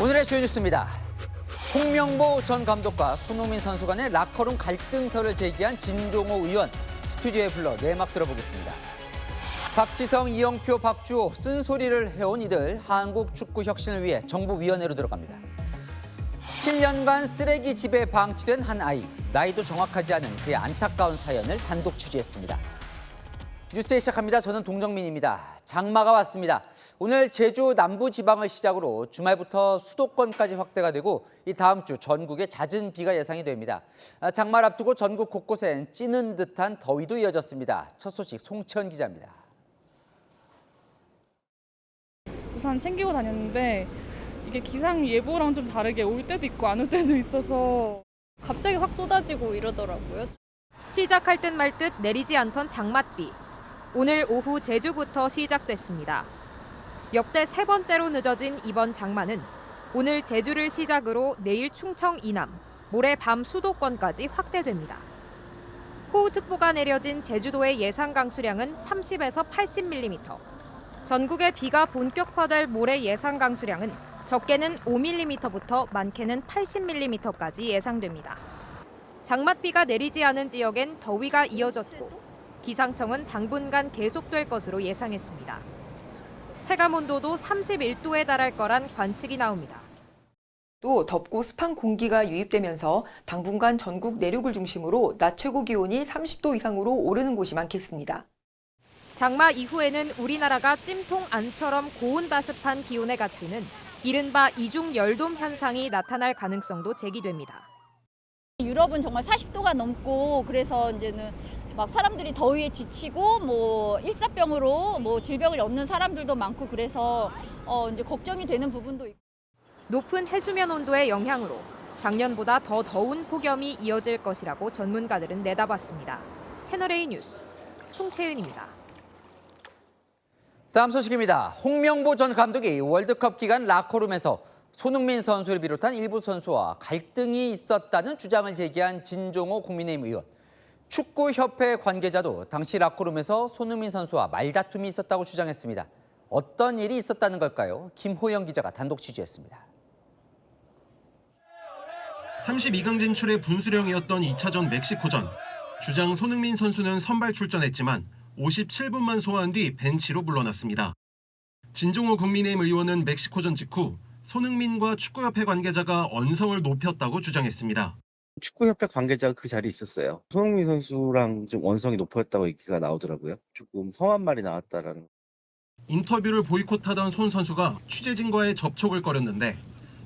오늘의 주요 뉴스입니다. 홍명보 전 감독과 손흥민 선수 간의 라커룸 갈등설을 제기한 진종호 의원 스튜디오에 불러 내막 들어보겠습니다. 박지성, 이영표, 박주호 쓴소리를 해온 이들 한국 축구 혁신을 위해 정부위원회로 들어갑니다. 7년간 쓰레기 집에 방치된 한 아이, 나이도 정확하지 않은 그의 안타까운 사연을 단독 취재했습니다. 뉴스에 시작합니다. 저는 동정민입니다. 장마가 왔습니다. 오늘 제주 남부지방을 시작으로 주말부터 수도권까지 확대가 되고 이 다음 주 전국에 잦은 비가 예상이 됩니다. 장마를 앞두고 전국 곳곳엔 찌는 듯한 더위도 이어졌습니다. 첫 소식 송채연 기자입니다. 우산 챙기고 다녔는데 이게 기상 예보랑 좀 다르게 올 때도 있고 안 올 때도 있어서 갑자기 확 쏟아지고 이러더라고요. 시작할 듯 말 듯 내리지 않던 장맛비. 오늘 오후 제주부터 시작됐습니다. 역대 세 번째로 늦어진 이번 장마는 오늘 제주를 시작으로 내일 충청 이남, 모레 밤 수도권까지 확대됩니다. 호우특보가 내려진 제주도의 예상 강수량은 30에서 80mm. 전국에 비가 본격화될 모레 예상 강수량은 적게는 5mm부터 많게는 80mm까지 예상됩니다. 장맛비가 내리지 않은 지역엔 더위가 이어졌고 기상청은 당분간 계속될 것으로 예상했습니다. 체감온도도 31도에 달할 거란 관측이 나옵니다. 또 덥고 습한 공기가 유입되면서 당분간 전국 내륙을 중심으로 낮 최고 기온이 30도 이상으로 오르는 곳이 많겠습니다. 장마 이후에는 우리나라가 찜통 안처럼 고온다습한 기온에 갇히는 이른바 이중 열돔 현상이 나타날 가능성도 제기됩니다. 유럽은 정말 40도가 넘고 그래서 이제는 막 사람들이 더위에 지치고 뭐 일사병으로 뭐 질병을 얻는 사람들도 많고 그래서 이제 걱정이 되는 부분도 있고. 높은 해수면 온도의 영향으로 작년보다 더 더운 폭염이 이어질 것이라고 전문가들은 내다봤습니다. 채널A 뉴스 송채은입니다. 다음 소식입니다. 홍명보 전 감독이 월드컵 기간 라커룸에서 손흥민 선수를 비롯한 일부 선수와 갈등이 있었다는 주장을 제기한 진종호 국민의힘 의원. 축구협회 관계자도 당시 라커룸에서 손흥민 선수와 말다툼이 있었다고 주장했습니다. 어떤 일이 있었다는 걸까요? 김호영 기자가 단독 취재했습니다. 32강 진출의 분수령이었던 2차전 멕시코전. 주장 손흥민 선수는 선발 출전했지만 57분만 소화한 뒤 벤치로 물러났습니다. 진종호 국민의힘 의원은 멕시코전 직후 손흥민과 축구협회 관계자가 언성을 높였다고 주장했습니다. 축구협회 관계자가 그 자리에 있었어요. 손흥민 선수랑 좀 원성이 높았다고 얘기가 나오더라고요. 조금 험한 말이 나왔다라는. 인터뷰를 보이콧하던 손 선수가 취재진과의 접촉을 꺼렸는데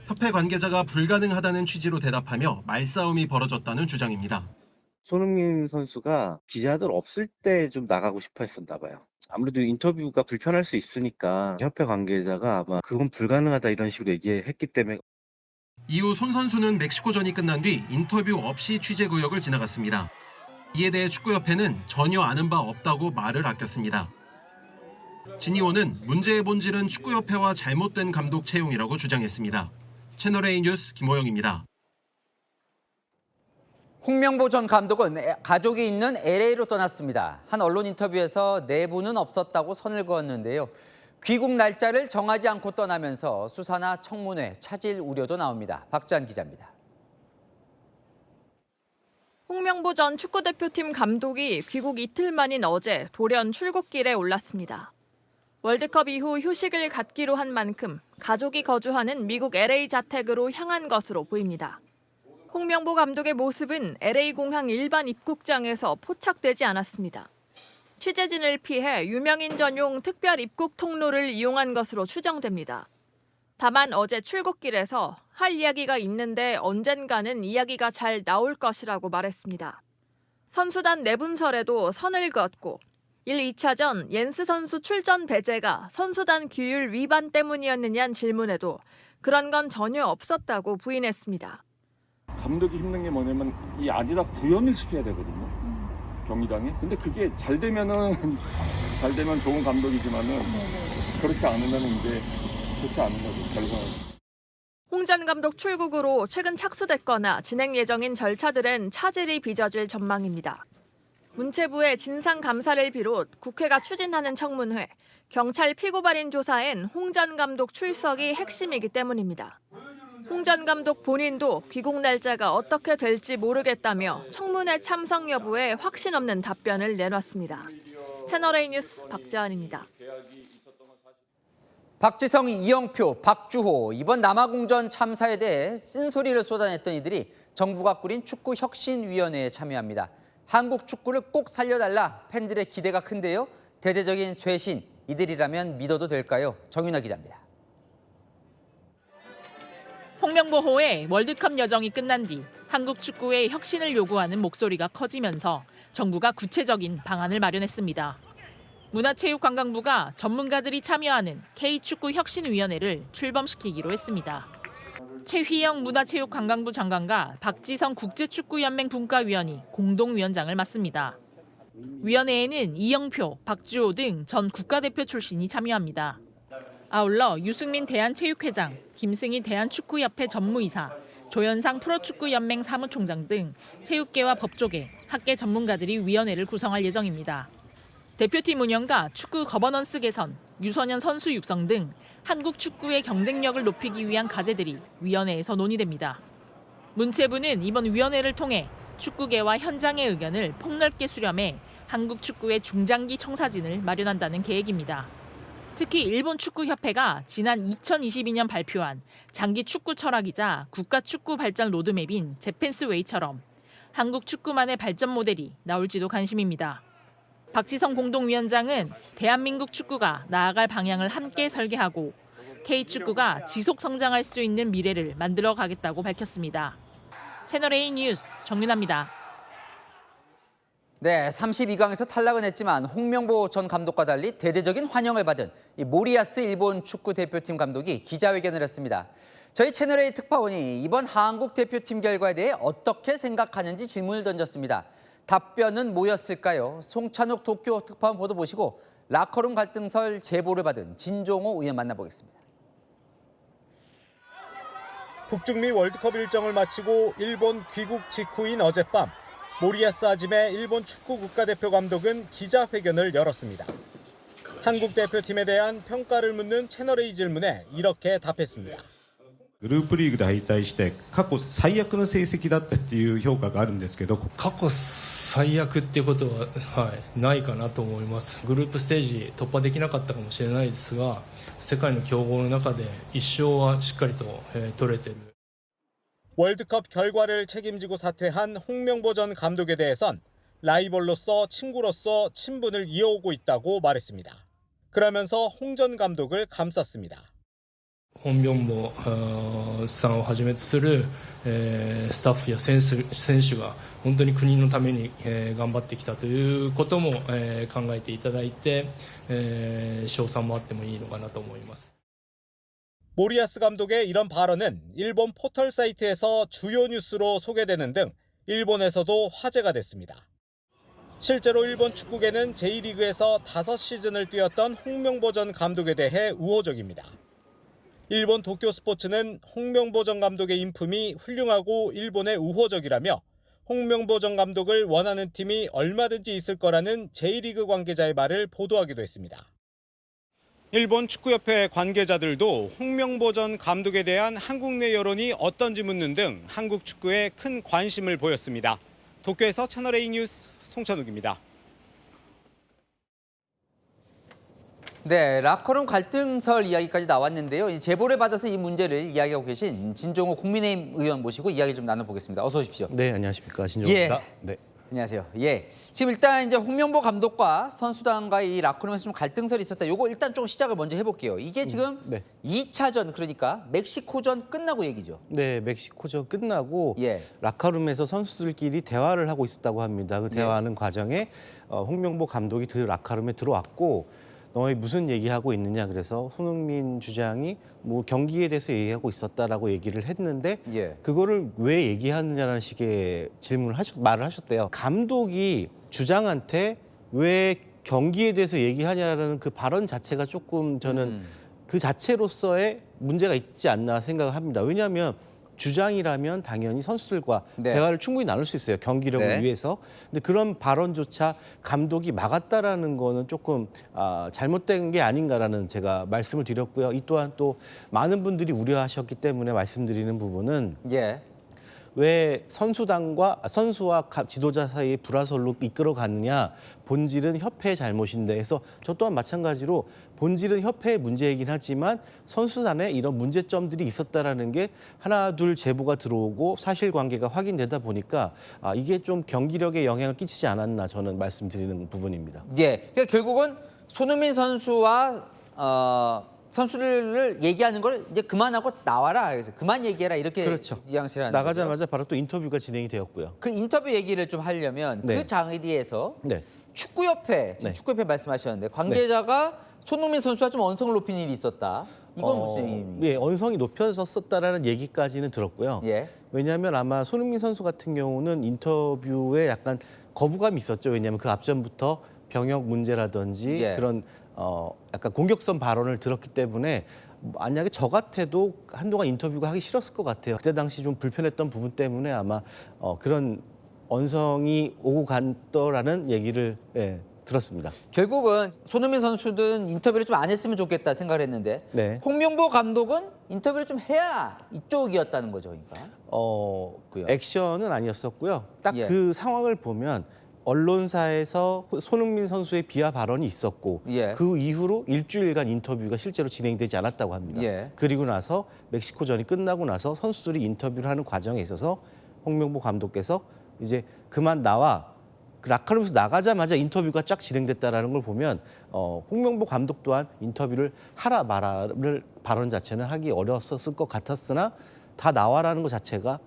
협회 관계자가 불가능하다는 취지로 대답하며 말싸움이 벌어졌다는 주장입니다. 손흥민 선수가 기자들 없을 때 좀 나가고 싶어 했었나 봐요. 아무래도 인터뷰가 불편할 수 있으니까 협회 관계자가 아마 그건 불가능하다 이런 식으로 얘기했기 때문에. 이후 손 선수는 멕시코전이 끝난 뒤 인터뷰 없이 취재 구역을 지나갔습니다. 이에 대해 축구협회는 전혀 아는 바 없다고 말을 아꼈습니다. 진 의원은 문제의 본질은 축구협회와 잘못된 감독 채용이라고 주장했습니다. 채널A 뉴스 김호영입니다. 홍명보 전 감독은 가족이 있는 LA로 떠났습니다. 한 언론 인터뷰에서 내부는 없었다고 선을 그었는데요. 귀국 날짜를 정하지 않고 떠나면서 수사나 청문회 차질 우려도 나옵니다. 박지한 기자입니다. 홍명보 전 축구대표팀 감독이 귀국 이틀 만인 어제 돌연 출국길에 올랐습니다. 월드컵 이후 휴식을 갖기로 한 만큼 가족이 거주하는 미국 LA 자택으로 향한 것으로 보입니다. 홍명보 감독의 모습은 LA 공항 일반 입국장에서 포착되지 않았습니다. 취재진을 피해 유명인 전용 특별 입국 통로를 이용한 것으로 추정됩니다. 다만 어제 출국길에서 할 이야기가 있는데 언젠가는 이야기가 잘 나올 것이라고 말했습니다. 선수단 내분설에도 선을 그었고 1, 2차전 옌스 선수 출전 배제가 선수단 규율 위반 때문이었느냐는 질문에도 그런 건 전혀 없었다고 부인했습니다. 감독이 힘든 게 뭐냐면 이 안에다 구현을 시켜야 되거든요. 경기장에. 근데 그게 잘 되면 좋은 감독이지만은 그렇지 않으면 이제 좋지 않은 거죠, 결과는. 홍 전 감독 출국으로 최근 착수됐거나 진행 예정인 절차들은 차질이 빚어질 전망입니다. 문체부의 진상감사를 비롯 국회가 추진하는 청문회, 경찰 피고발인 조사엔 홍 전 감독 출석이 핵심이기 때문입니다. 홍 전 감독 본인도 귀국 날짜가 어떻게 될지 모르겠다며 청문회 참석 여부에 확신 없는 답변을 내놨습니다. 채널A 뉴스 박지환입니다. 박지성, 이영표, 박주호 이번 남아공전 참사에 대해 쓴소리를 쏟아냈던 이들이 정부가 꾸린 축구혁신위원회에 참여합니다. 한국 축구를 꼭 살려달라 팬들의 기대가 큰데요. 대대적인 쇄신 이들이라면 믿어도 될까요? 정윤아 기자입니다. 홍명보호의 월드컵 여정이 끝난 뒤 한국 축구의 혁신을 요구하는 목소리가 커지면서 정부가 구체적인 방안을 마련했습니다. 문화체육관광부가 전문가들이 참여하는 K축구혁신위원회를 출범시키기로 했습니다. 최휘영 문화체육관광부 장관과 박지성 국제축구연맹 분과위원이 공동위원장을 맡습니다. 위원회에는 이영표, 박주호 등 전 국가대표 출신이 참여합니다. 아울러 유승민 대한체육회장, 김승희 대한축구협회 전무이사, 조현상 프로축구연맹 사무총장 등 체육계와 법조계, 학계 전문가들이 위원회를 구성할 예정입니다. 대표팀 운영과 축구 거버넌스 개선, 유소년 선수 육성 등 한국 축구의 경쟁력을 높이기 위한 과제들이 위원회에서 논의됩니다. 문체부는 이번 위원회를 통해 축구계와 현장의 의견을 폭넓게 수렴해 한국 축구의 중장기 청사진을 마련한다는 계획입니다. 특히 일본 축구협회가 지난 2022년 발표한 장기 축구 철학이자 국가 축구 발전 로드맵인 재팬스웨이처럼 한국 축구만의 발전 모델이 나올지도 관심입니다. 박지성 공동위원장은 대한민국 축구가 나아갈 방향을 함께 설계하고 K축구가 지속 성장할 수 있는 미래를 만들어 가겠다고 밝혔습니다. 채널A 뉴스 정윤아입니다. 네, 32강에서 탈락은 했지만 홍명보 전 감독과 달리 대대적인 환영을 받은 이 모리아스 일본 축구 대표팀 감독이 기자회견을 했습니다. 저희 채널A 특파원이 이번 한국 대표팀 결과에 대해 어떻게 생각하는지 질문을 던졌습니다. 답변은 뭐였을까요? 송찬욱 도쿄 특파원 보도 보시고 라커룸 갈등설 제보를 받은 진종호 의원 만나보겠습니다. 북중미 월드컵 일정을 마치고 일본 귀국 직후인 어젯밤 모리아스 하짐의 일본 축구 국가대표 감독은 기자회견을 열었습니다. 한국 대표팀에 대한 평가를 묻는 채널A 질문에 이렇게 답했습니다. グループリーグで敗退して過去最悪の成績だったっていう評価があるんですけど、過去最悪っていうことは、ないかなと思います。グループステージ突破できなかったかもしれないですが、世界の強豪の中で1勝はしっかりと取れている。 월드컵 결과를 책임지고 사퇴한 홍명보 전 감독에 대해선 라이벌로서 친구로서 친분을 이어오고 있다고 말했습니다. 그러면서 홍 전 감독을 감쌌습니다. 本明もさんをはじめとするスタッフや選手が本当に国のために頑張ってきたということも考えていただいて賞賛もあってもいいのかなと思います。 모리아스 감독의 이런 발언은 일본 포털 사이트에서 주요 뉴스로 소개되는 등 일본에서도 화제가 됐습니다. 실제로 일본 축구계는 J리그에서 5시즌을 뛰었던 홍명보 전 감독에 대해 우호적입니다. 일본 도쿄 스포츠는 홍명보 전 감독의 인품이 훌륭하고 일본에 우호적이라며 홍명보 전 감독을 원하는 팀이 얼마든지 있을 거라는 J리그 관계자의 말을 보도하기도 했습니다. 일본 축구협회 관계자들도 홍명보 전 감독에 대한 한국 내 여론이 어떤지 묻는 등 한국 축구에 큰 관심을 보였습니다. 도쿄에서 채널A 뉴스 송찬욱입니다. 네, 라커룸 갈등설 이야기까지 나왔는데요. 이 제보를 받아서 이 문제를 이야기하고 계신 진종호 국민의힘 의원 모시고 이야기 좀 나눠보겠습니다. 어서 오십시오. 네, 안녕하십니까. 진종호입니다. 예. 네. 안녕하세요. 예. 지금 일단 이제 홍명보 감독과 선수단과 이 라커룸에서 좀 갈등설이 있었다. 요거 일단 좀 시작을 먼저 해볼게요. 이게 지금 네. 2차전 그러니까 멕시코전 끝나고 얘기죠. 네, 멕시코전 끝나고 라커룸에서 선수들끼리 대화를 하고 있었다고 합니다. 그 대화하는 과정에 홍명보 감독이 그 라커룸에 들어왔고 너희 무슨 얘기하고 있느냐 그래서 손흥민 주장이 뭐 경기에 대해서 얘기하고 있었다라고 얘기를 했는데 그거를 왜 얘기하느냐라는 식의 말을 하셨대요. 감독이 주장한테 왜 경기에 대해서 얘기하냐라는 그 발언 자체가 조금 저는 그 자체로서의 문제가 있지 않나 생각을 합니다. 왜냐하면 주장이라면 당연히 선수들과 네. 대화를 충분히 나눌 수 있어요. 경기력을 네. 위해서. 근데 그런 발언조차 감독이 막았다라는 거는 조금 잘못된 게 아닌가라는 제가 말씀을 드렸고요. 이 또한 또 많은 분들이 우려하셨기 때문에 말씀드리는 부분은 예. 왜 선수와 지도자 사이의 불화설로 이끌어가느냐, 본질은 협회의 잘못인데 해서 저 또한 마찬가지로 본질은 협회의 문제이긴 하지만 선수단에 이런 문제점들이 있었다라는 게 하나 둘 제보가 들어오고 사실관계가 확인되다 보니까 이게 좀 경기력에 영향을 끼치지 않았나 저는 말씀드리는 부분입니다. 예. 그러니까 결국은 손흥민 선수와 선수들을 얘기하는 걸 이제 그만하고 나와라. 그래서 그만 얘기해라 이렇게 그렇죠. 뉘앙스를 하는 나가자마자 거죠. 바로 또 인터뷰가 진행이 되었고요. 그 인터뷰 얘기를 좀 하려면 네. 그 자리에서 네. 축구협회, 지금 네. 축구협회 말씀하셨는데 관계자가 손흥민 선수와 좀 언성을 높인 일이 있었다. 이건 무슨 의미입니까? 예, 언성이 높여졌었다라는 얘기까지는 들었고요. 예. 왜냐하면 아마 손흥민 선수 같은 경우는 인터뷰에 약간 거부감이 있었죠. 왜냐하면 그 앞전부터 병역 문제라든지 예. 그런 약간 공격성 발언을 들었기 때문에 만약에 저 같아도 한동안 인터뷰가 하기 싫었을 것 같아요. 그때 당시 좀 불편했던 부분 때문에 아마 그런 언성이 오고 갔더라는 얘기를 들었습니다. 결국은 손흥민 선수든 인터뷰를 좀 안 했으면 좋겠다 생각을 했는데 네. 홍명보 감독은 인터뷰를 좀 해야 이쪽이었다는 거죠. 그러니까. 액션은 아니었었고요. 딱 예. 그 상황을 보면 언론사에서 손흥민 선수의 비하 발언이 있었고 예. 그 이후로 일주일간 인터뷰가 실제로 진행되지 않았다고 합니다. 예. 그리고 나서 멕시코전이 끝나고 나서 선수들이 인터뷰를 하는 과정에 있어서 홍명보 감독께서 이제 그만 나와 그 라카룸에서 나가자마자 인터뷰가 쫙 진행됐다라는 걸 보면 홍명보 감독 또한 인터뷰를 하라 마라를 발언 자체는 하기 어려웠을 것 같았으나 다 나와라는 것 자체가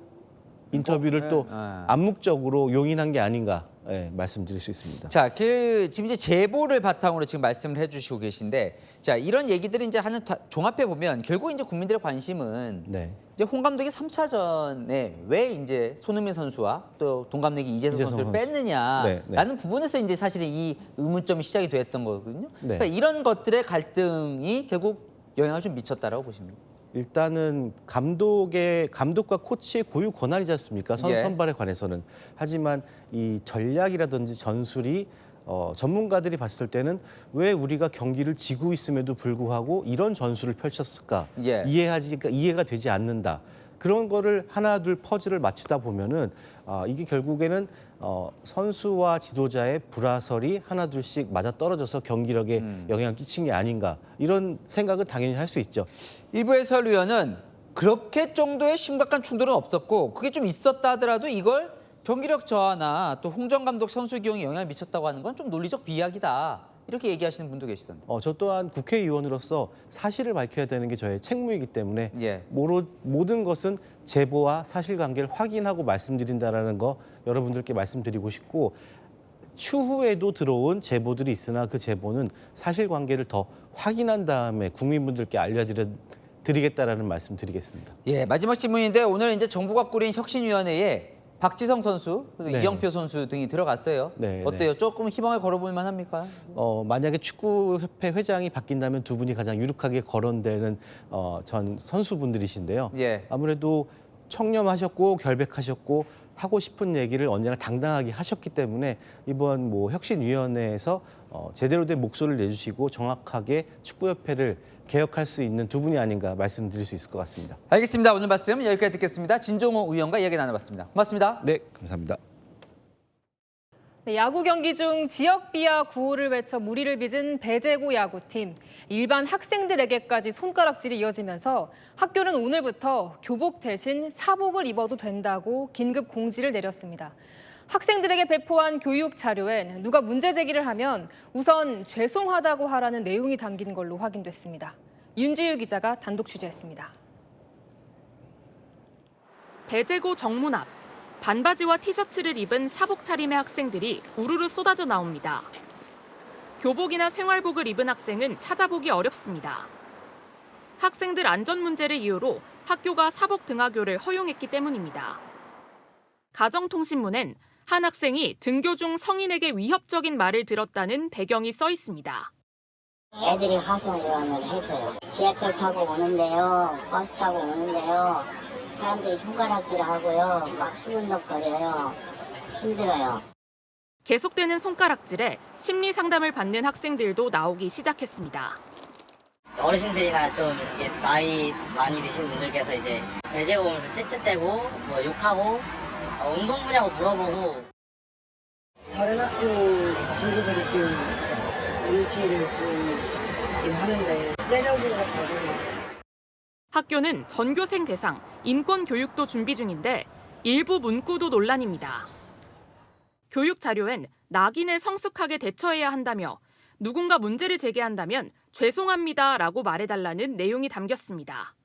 인터뷰를 또 암묵적으로 용인한 게 아닌가 말씀드릴 수 있습니다. 자, 지금 이제 제보를 바탕으로 지금 말씀을 해주시고 계신데, 자 이런 얘기들을 이제 종합해 보면 결국 이제 국민들의 관심은 이제 홍 감독이 3차전에 왜 이제 손흥민 선수와 또 동갑내기 이재성 선수를 뺐느냐라는 부분에서 이제 사실은 이 의문점이 시작이 됐던 거거든요. 그러니까 이런 것들의 갈등이 결국 영향을 좀 미쳤다라고 보십니까? 일단은 감독과 코치의 고유 권한이지 않습니까? 선발에 관해서는. 하지만 이 전략이라든지 전술이 전문가들이 봤을 때는 왜 우리가 경기를 지고 있음에도 불구하고 이런 전술을 펼쳤을까? 이해가 되지 않는다. 그런 거를 하나 둘 퍼즐을 맞추다 보면은 이게 결국에는 선수와 지도자의 불화설이 하나 둘씩 맞아 떨어져서 경기력에 영향을 끼친 게 아닌가 이런 생각은 당연히 할 수 있죠. 일부 해설위원은 그렇게 정도의 심각한 충돌은 없었고 그게 좀 있었다 하더라도 이걸 경기력 저하나 또 홍정 감독 선수 기용에 영향을 미쳤다고 하는 건 좀 논리적 비약이다. 이렇게 얘기하시는 분도 계시던데. 저 또한 국회의원으로서 사실을 밝혀야 되는 게 저의 책무이기 때문에 모든 것은 제보와 사실관계를 확인하고 말씀드린다라는 거 여러분들께 말씀드리고 싶고 추후에도 들어온 제보들이 있으나 그 제보는 사실관계를 더 확인한 다음에 국민분들께 알려드리겠다라는 말씀 드리겠습니다. 예, 마지막 질문인데 오늘 이제 정부가 꾸린 혁신위원회에 박지성 선수, 이영표 선수 등이 들어갔어요. 어때요? 조금 희망을 걸어볼 만합니까? 만약에 축구협회 회장이 바뀐다면 두 분이 가장 유력하게 거론되는 전 선수분들이신데요. 아무래도 청렴하셨고 결백하셨고 하고 싶은 얘기를 언제나 당당하게 하셨기 때문에 이번 혁신위원회에서 제대로 된 목소리를 내주시고 정확하게 축구협회를 개혁할 수 있는 두 분이 아닌가 말씀드릴 수 있을 것 같습니다. 알겠습니다. 오늘 말씀 여기까지 듣겠습니다. 진종호 의원과 이야기 나눠봤습니다. 고맙습니다. 네, 감사합니다. 네, 야구 경기 중 지역 비하 구호를 외쳐 무리를 빚은 배제고 야구팀. 일반 학생들에게까지 손가락질이 이어지면서 학교는 오늘부터 교복 대신 사복을 입어도 된다고 긴급 공지를 내렸습니다. 학생들에게 배포한 교육 자료엔 누가 문제 제기를 하면 우선 죄송하다고 하라는 내용이 담긴 걸로 확인됐습니다. 윤지유 기자가 단독 취재했습니다. 배제고 정문 앞. 반바지와 티셔츠를 입은 사복 차림의 학생들이 우르르 쏟아져 나옵니다. 교복이나 생활복을 입은 학생은 찾아보기 어렵습니다. 학생들 안전 문제를 이유로 학교가 사복 등하교를 허용했기 때문입니다. 가정통신문엔 한 학생이 등교 중 성인에게 위협적인 말을 들었다는 배경이 써 있습니다. 애들이 하소연을 했어요. 지하철 타고 오는데요, 버스 타고 오는데요. 사람들이 손가락질하고요. 막 수근덕거려요. 힘들어요. 계속되는 손가락질에 심리 상담을 받는 학생들도 나오기 시작했습니다. 어르신들이나 좀 이렇게 나이 많이 드신 분들께서 이제 배제 오면서 찌찌대고 뭐 욕하고 운동 부냐고 물어보고. 다른 학교 친구들이 좀 눈치를 주긴 하는데 때려보고 가고. 학교는 전교생 대상 인권 교육도 준비 중인데 일부 문구도 논란입니다. 교육 자료엔 낙인에 성숙하게 대처해야 한다며 누군가 문제를 제기한다면 죄송합니다라고 말해달라는 내용이 담겼습니다.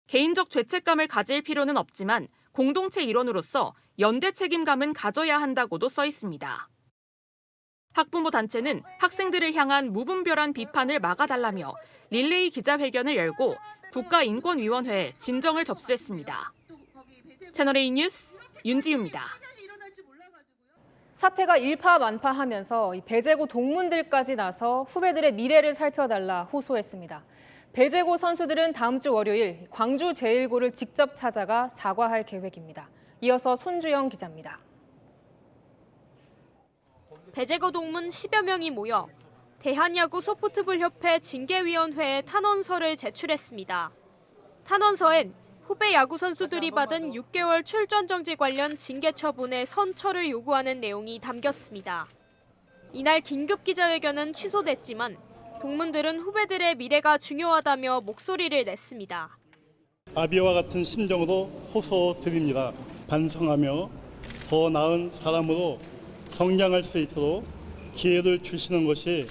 개인적 죄책감을 가질 필요는 없지만 공동체 일원으로서 연대 책임감은 가져야 한다고도 써 있습니다. 학부모 단체는 학생들을 향한 무분별한 비판을 막아달라며 릴레이 기자회견을 열고 국가인권위원회에 진정을 접수했습니다. 채널A 뉴스 윤지유입니다. 사태가 일파만파하면서 배제고 동문들까지 나서 후배들의 미래를 살펴달라 호소했습니다. 배제고 선수들은 다음 주 월요일 광주 제1고를 직접 찾아가 사과할 계획입니다. 이어서 손주영 기자입니다. 배제고 동문 10여 명이 모여 대한야구 소프트볼협회 징계위원회에 탄원서를 제출했습니다. 탄원서엔 후배 야구 선수들이 받은 6개월 출전 정지 관련 징계 처분의 선처를 요구하는 내용이 담겼습니다. 이날 긴급 기자회견은 취소됐지만 동문들은 후배들의 미래가 중요하다며 목소리를 냈습니다. 아비와 같은 심정으로 호소드립니다. 반성하며 더 나은 사람으로 성장할 수 있도록 기회를 주시는 것이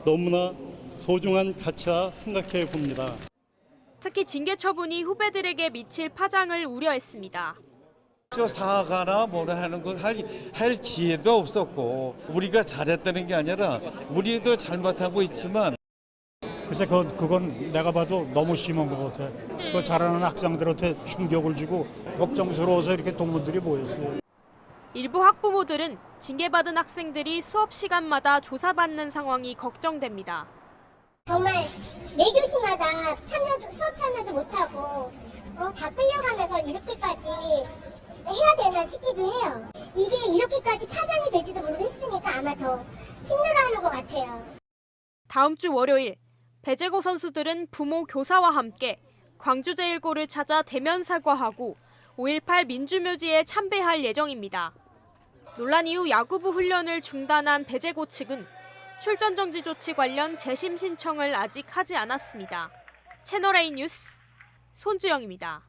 너무나 소중한 가치라 생각해 봅니다. 특히 징계 처분이 후배들에게 미칠 파장을 우려했습니다. 사과나 뭐라 하는 거 할 기회도 없었고 우리가 잘했다는 게 아니라 우리도 잘못하고 있지만 글쎄 그건 내가 봐도 너무 심한 것 같아. 그 잘하는 학생들한테 충격을 주고 걱정스러워서 이렇게 동문들이 모였어요. 일부 학부모들은 징계받은 학생들이 수업 시간마다 조사받는 상황이 걱정됩니다. 정말 매 교시마다 수업 참여도 못하고 다 끌려가면서 이렇게까지 해야 되나 싶기도 해요. 이게 이렇게까지 파장이 될지도 모르겠으니까 아마 더 힘들어하는 것 같아요. 다음 주 월요일 배제고 선수들은 부모, 교사와 함께 광주 제1고를 찾아 대면 사과하고 5.18 민주묘지에 참배할 예정입니다. 논란 이후 야구부 훈련을 중단한 배제고 측은 출전 정지 조치 관련 재심 신청을 아직 하지 않았습니다. 채널A 뉴스 손주영입니다.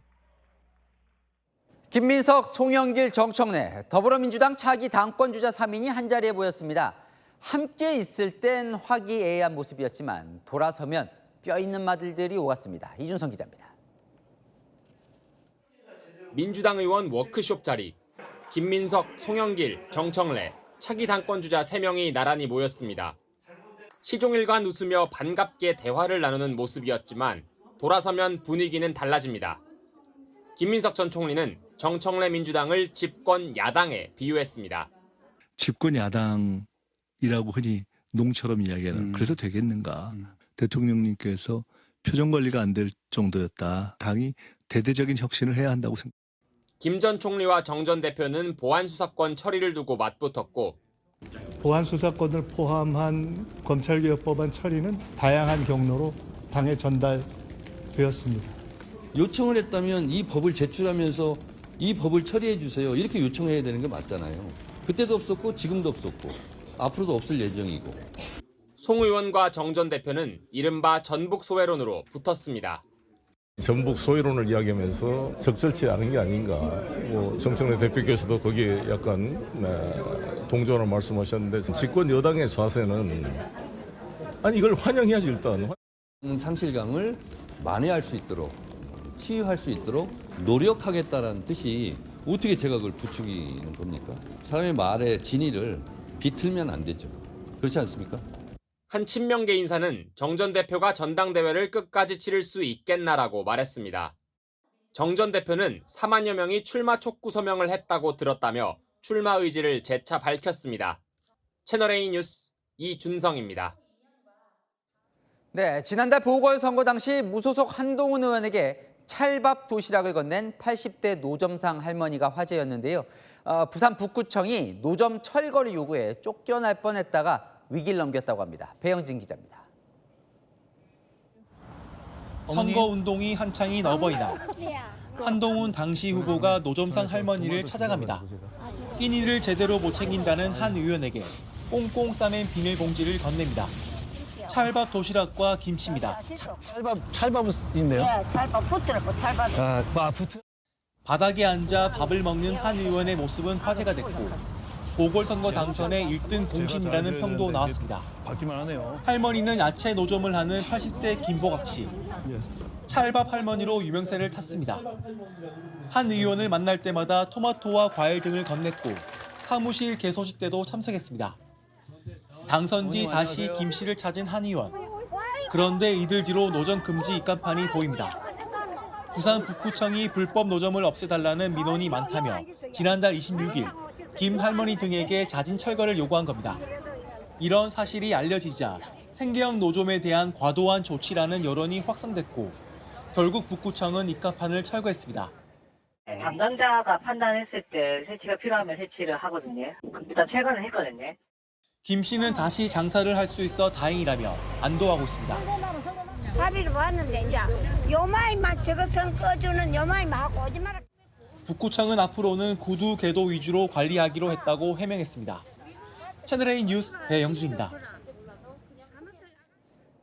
김민석, 송영길, 정청래, 더불어민주당 차기 당권주자 3인이 한자리에 모였습니다. 함께 있을 땐 화기애애한 모습이었지만 돌아서면 뼈 있는 말들이 오갔습니다. 이준성 기자입니다. 민주당 의원 워크숍 자리, 김민석, 송영길, 정청래, 차기 당권주자 3명이 나란히 모였습니다. 시종일관 웃으며 반갑게 대화를 나누는 모습이었지만 돌아서면 분위기는 달라집니다. 김민석 전 총리는 정청래 민주당을 집권 야당에 비유했습니다. 집권 야당이라고 흔히 농처럼 이야기하는 그래서 되겠는가. 대통령님께서 표정 관리가 안 될 정도였다. 당이 대대적인 혁신을 해야 한다고 생각합니다. 김 전 총리와 정 전 대표는 보안수사권 처리를 두고 맞붙었고 보안수사권을 포함한 검찰개혁법안 처리는 다양한 경로로 당에 전달되었습니다. 요청을 했다면 이 법을 제출하면서 이 법을 처리해 주세요. 이렇게 요청해야 되는 게 맞잖아요. 그때도 없었고 지금도 없었고 앞으로도 없을 예정이고. 송 의원과 정 전 대표는 이른바 전북 소외론으로 붙었습니다. 전북 소외론을 이야기하면서 적절치 않은 게 아닌가. 정청래 대표께서도 거기에 약간 동조를 말씀하셨는데 집권 여당의 자세는 아니 이걸 환영해야지 일단. 상실감을 만회할 수 있도록 치유할 수 있도록 노력하겠다라는 뜻이 어떻게 제가 그걸 부추기는 겁니까? 사람의 말의 진위를 비틀면 안 되죠. 그렇지 않습니까? 한 친명계 인사는 정 전 대표가 전당대회를 끝까지 치를 수 있겠나라고 말했습니다. 정 전 대표는 4만여 명이 출마 촉구 서명을 했다고 들었다며 출마 의지를 재차 밝혔습니다. 채널A 뉴스 이준성입니다. 네, 지난달 보궐선거 당시 무소속 한동훈 의원에게 찰밥 도시락을 건넨 80대 노점상 할머니가 화제였는데요. 부산 북구청이 노점 철거를 요구해 쫓겨날 뻔했다가 위기를 넘겼다고 합니다. 배영진 기자입니다. 선거운동이 한창인 어버이날. 한동훈 당시 후보가 노점상 할머니를 찾아갑니다. 끼니를 제대로 못 챙긴다는 한 의원에게 꽁꽁 싸맨 비닐봉지를 건넵니다. 찰밥 도시락과 김치입니다. 찰밥은 있네요. 네, 찰밥 붙으라고 찰밥. 붙. 바닥에 앉아 밥을 먹는 한 의원의 모습은 화제가 됐고 보궐선거 당선의 1등 공신이라는 평도 나왔습니다. 받기만 하네요. 할머니는 야채 노점을 하는 80세 김보각 씨. 찰밥 할머니로 유명세를 탔습니다. 한 의원을 만날 때마다 토마토와 과일 등을 건넸고 사무실 개소식 때도 참석했습니다. 당선 뒤 다시 김 씨를 찾은 한 의원. 그런데 이들 뒤로 노점 금지 입간판이 보입니다. 부산 북구청이 불법 노점을 없애달라는 민원이 많다며 지난달 26일 김 할머니 등에게 자진 철거를 요구한 겁니다. 이런 사실이 알려지자 생계형 노점에 대한 과도한 조치라는 여론이 확산됐고 결국 북구청은 입간판을 철거했습니다. 담당자가 판단했을 때 설치가 필요하면 설치를 하거든요. 일단 철거는 했거든요. 김 씨는 다시 장사를 할 수 있어 다행이라며 안도하고 있습니다. 합의를 왔는데 이제 요마이만 저거 선 꺼주는 요마이만 하고 오지 마라. 북구청은 앞으로는 구두 개도 위주로 관리하기로 했다고 해명했습니다. 채널A 뉴스 배영준입니다.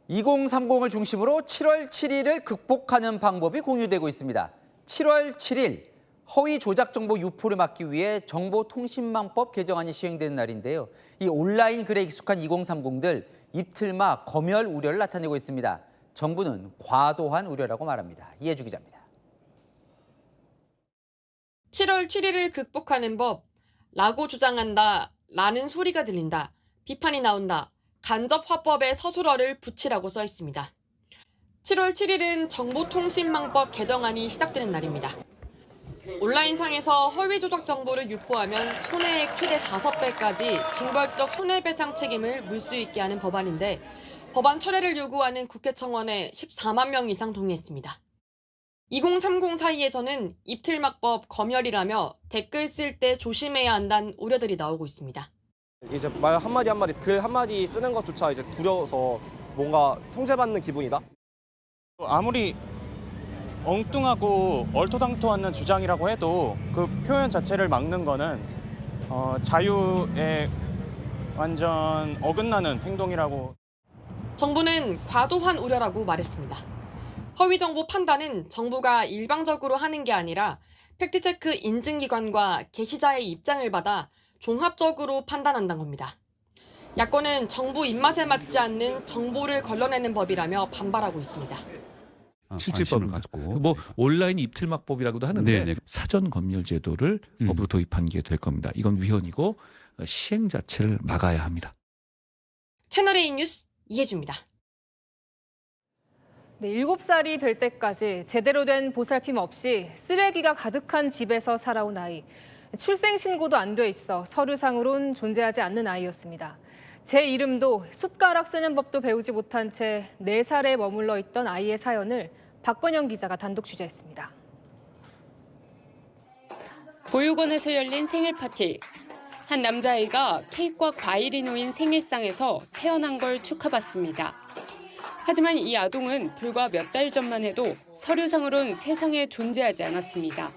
2030을 중심으로 7월 7일을 극복하는 방법이 공유되고 있습니다. 7월 7일 허위 조작 정보 유포를 막기 위해 정보통신망법 개정안이 시행되는 날인데요. 이 온라인 글에 익숙한 2030들 입틀막 검열 우려를 나타내고 있습니다. 정부는 과도한 우려라고 말합니다. 이해주 기자입니다. 7월 7일을 극복하는 법, 라고 주장한다, 라는 소리가 들린다, 비판이 나온다, 간접화법에 서술어를 붙이라고 써 있습니다. 7월 7일은 정보통신망법 개정안이 시작되는 날입니다. 온라인상에서 허위 조작 정보를 유포하면 손해액 최대 5배까지 징벌적 손해배상 책임을 물 수 있게 하는 법안인데 법안 철회를 요구하는 국회 청원에 14만 명 이상 동의했습니다. 2030 사이에서는 입틀막법 검열이라며 댓글 쓸 때 조심해야 한다는 우려들이 나오고 있습니다. 이제 말 한마디 한마디 글 한마디 쓰는 것조차 이제 두려워서 뭔가 통제받는 기분이다. 아무리 엉뚱하고 얼토당토하는 주장이라고 해도 그 표현 자체를 막는 거는 자유에 완전 어긋나는 행동이라고. 정부는 과도한 우려라고 말했습니다. 허위 정보 판단은 정부가 일방적으로 하는 게 아니라 팩트체크 인증기관과 게시자의 입장을 받아 종합적으로 판단한다는 겁니다. 야권은 정부 입맛에 맞지 않는 정보를 걸러내는 법이라며 반발하고 있습니다. 실질법을 가지고 뭐 온라인 입틀막법이라고도 하는데 네네. 사전 검열 제도를 법으로 도입한 게 될 겁니다. 이건 위헌이고 시행 자체를 막아야 합니다. 채널A 뉴스 이해주입니다. 네, 7살이 될 때까지 제대로 된 보살핌 없이 쓰레기가 가득한 집에서 살아온 아이. 출생신고도 안 돼 있어 서류상으론 존재하지 않는 아이였습니다. 제 이름도 숟가락 쓰는 법도 배우지 못한 채 4살에 머물러 있던 아이의 사연을 박건영 기자가 단독 취재했습니다. 보육원에서 열린 생일 파티. 한 남자아이가 케이크와 과일이 놓인 생일상에서 태어난 걸 축하받습니다. 하지만 이 아동은 불과 몇 달 전만 해도 서류상으론 세상에 존재하지 않았습니다.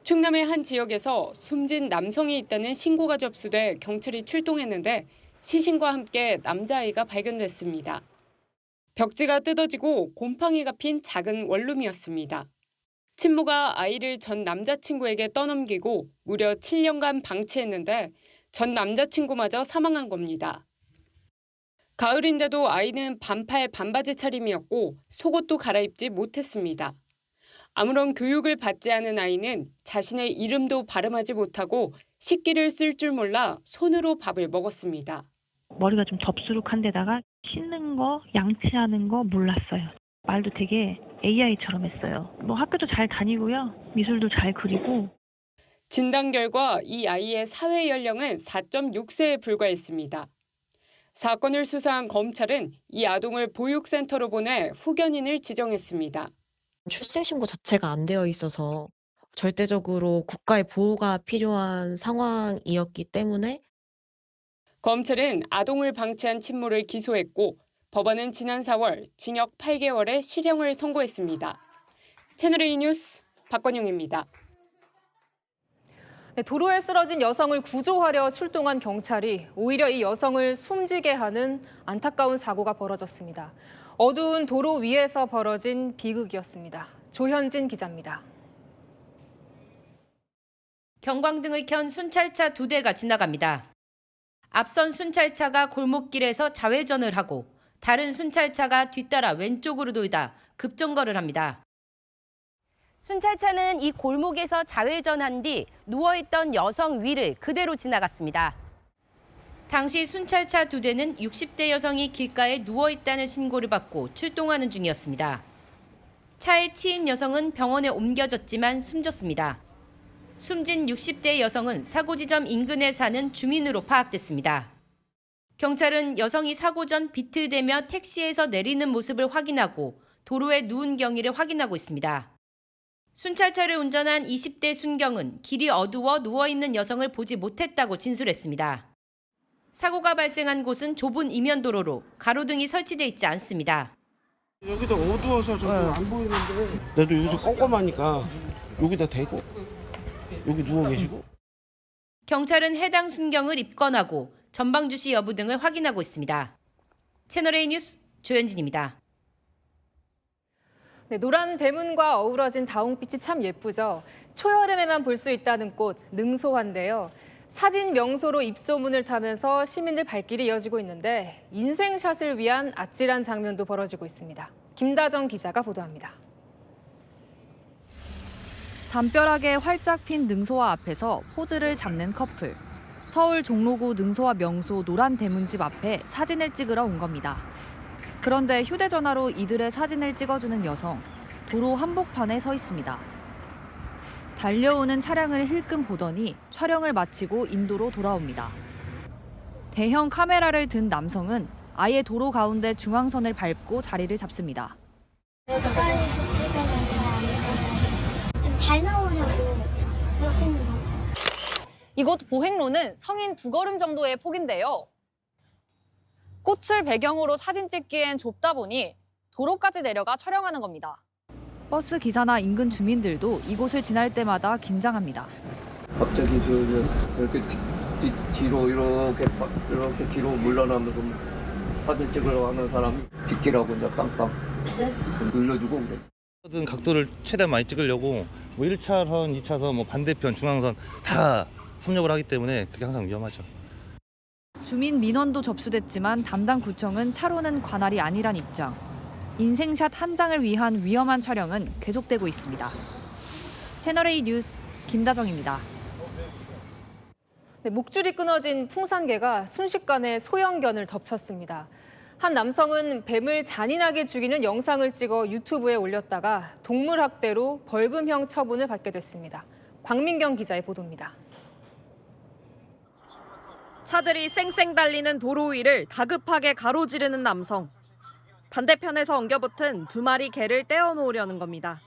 충남의 한 지역에서 숨진 남성이 있다는 신고가 접수돼 경찰이 출동했는데 시신과 함께 남자아이가 발견됐습니다. 벽지가 뜯어지고 곰팡이가 핀 작은 원룸이었습니다. 친모가 아이를 전 남자친구에게 떠넘기고 무려 7년간 방치했는데 전 남자친구마저 사망한 겁니다. 가을인데도 아이는 반팔 반바지 차림이었고 속옷도 갈아입지 못했습니다. 아무런 교육을 받지 않은 아이는 자신의 이름도 발음하지 못하고 식기를 쓸 줄 몰라 손으로 밥을 먹었습니다. 머리가 좀 덥수룩한 데다가 씻는 거, 양치하는 거 몰랐어요. 말도 되게 AI처럼 했어요. 뭐 학교도 잘 다니고요. 미술도 잘 그리고. 진단 결과 이 아이의 사회 연령은 4.6세에 불과했습니다. 사건을 수사한 검찰은 이 아동을 보육센터로 보내 후견인을 지정했습니다. 출생신고 자체가 안 되어 있어서 절대적으로 국가의 보호가 필요한 상황이었기 때문에 검찰은 아동을 방치한 친모를 기소했고 법원은 지난 4월 징역 8개월의 실형을 선고했습니다. 채널A 뉴스 박건용입니다. 네, 도로에 쓰러진 여성을 구조하려 출동한 경찰이 오히려 이 여성을 숨지게 하는 안타까운 사고가 벌어졌습니다. 어두운 도로 위에서 벌어진 비극이었습니다. 조현진 기자입니다. 경광등을 켠 순찰차 2대가 지나갑니다. 앞선 순찰차가 골목길에서 좌회전을 하고 다른 순찰차가 뒤따라 왼쪽으로 돌다 급정거를 합니다. 순찰차는 이 골목에서 좌회전한 뒤 누워있던 여성 위를 그대로 지나갔습니다. 당시 순찰차 2대는 60대 여성이 길가에 누워있다는 신고를 받고 출동하는 중이었습니다. 차에 치인 여성은 병원에 옮겨졌지만 숨졌습니다. 숨진 60대 여성은 사고 지점 인근에 사는 주민으로 파악됐습니다. 경찰은 여성이 사고 전 비틀대며 택시에서 내리는 모습을 확인하고 도로에 누운 경위를 확인하고 있습니다. 순찰차를 운전한 20대 순경은 길이 어두워 누워있는 여성을 보지 못했다고 진술했습니다. 사고가 발생한 곳은 좁은 이면도로로 가로등이 설치돼 있지 않습니다. 여기도 어두워서 좀 안 보이는데 나도 여기서 껌껌하니까 여기다 대고 여기 누워 계시고. 경찰은 해당 순경을 입건하고 전방 주시 여부 등을 확인하고 있습니다. 채널A 뉴스 조현진입니다. 네, 노란 대문과 어우러진 다홍빛이 참 예쁘죠. 초여름에만 볼 수 있다는 꽃 능소화인데요. 사진 명소로 입소문을 타면서 시민들 발길이 이어지고 있는데 인생샷을 위한 아찔한 장면도 벌어지고 있습니다. 김다정 기자가 보도합니다. 담벼락에 활짝 핀 능소화 앞에서 포즈를 잡는 커플. 서울 종로구 능소화 명소 노란 대문집 앞에 사진을 찍으러 온 겁니다. 그런데 휴대전화로 이들의 사진을 찍어주는 여성, 도로 한복판에 서 있습니다. 달려오는 차량을 힐끔 보더니 촬영을 마치고 인도로 돌아옵니다. 대형 카메라를 든 남성은 아예 도로 가운데 중앙선을 밟고 자리를 잡습니다. 가까이서 찍으면 잘 안 나와서 좀 잘 나오려고 그러시는 것 같아요. 이곳 보행로는 성인 2걸음 정도의 폭인데요. 꽃을 배경으로 사진 찍기엔 좁다 보니 도로까지 내려가 촬영하는 겁니다. 버스 기사나 인근 주민들도 이곳을 지날 때마다 긴장합니다. 갑자기 이렇게 뒤로 이렇게 뒤로 물러나면서 사진 찍으려고 하는 사람이 비키라고 이제 빵빵 눌러주고 그래. 모든 각도를 최대한 많이 찍으려고 뭐 1차선, 2차선, 뭐 반대편, 중앙선 다 섭렵을 하기 때문에 그게 항상 위험하죠. 주민 민원도 접수됐지만 담당 구청은 차로는 관할이 아니란 입장. 인생샷 한 장을 위한 위험한 촬영은 계속되고 있습니다. 채널A 뉴스 김다정입니다. 네, 목줄이 끊어진 풍산개가 순식간에 소형견을 덮쳤습니다. 한 남성은 뱀을 잔인하게 죽이는 영상을 찍어 유튜브에 올렸다가 동물학대로 벌금형 처분을 받게 됐습니다. 광민경 기자의 보도입니다. 차들이 쌩쌩 달리는 도로 위를 다급하게 가로지르는 남성. 반대편에서 엉겨붙은 2마리 개를 떼어놓으려는 겁니다.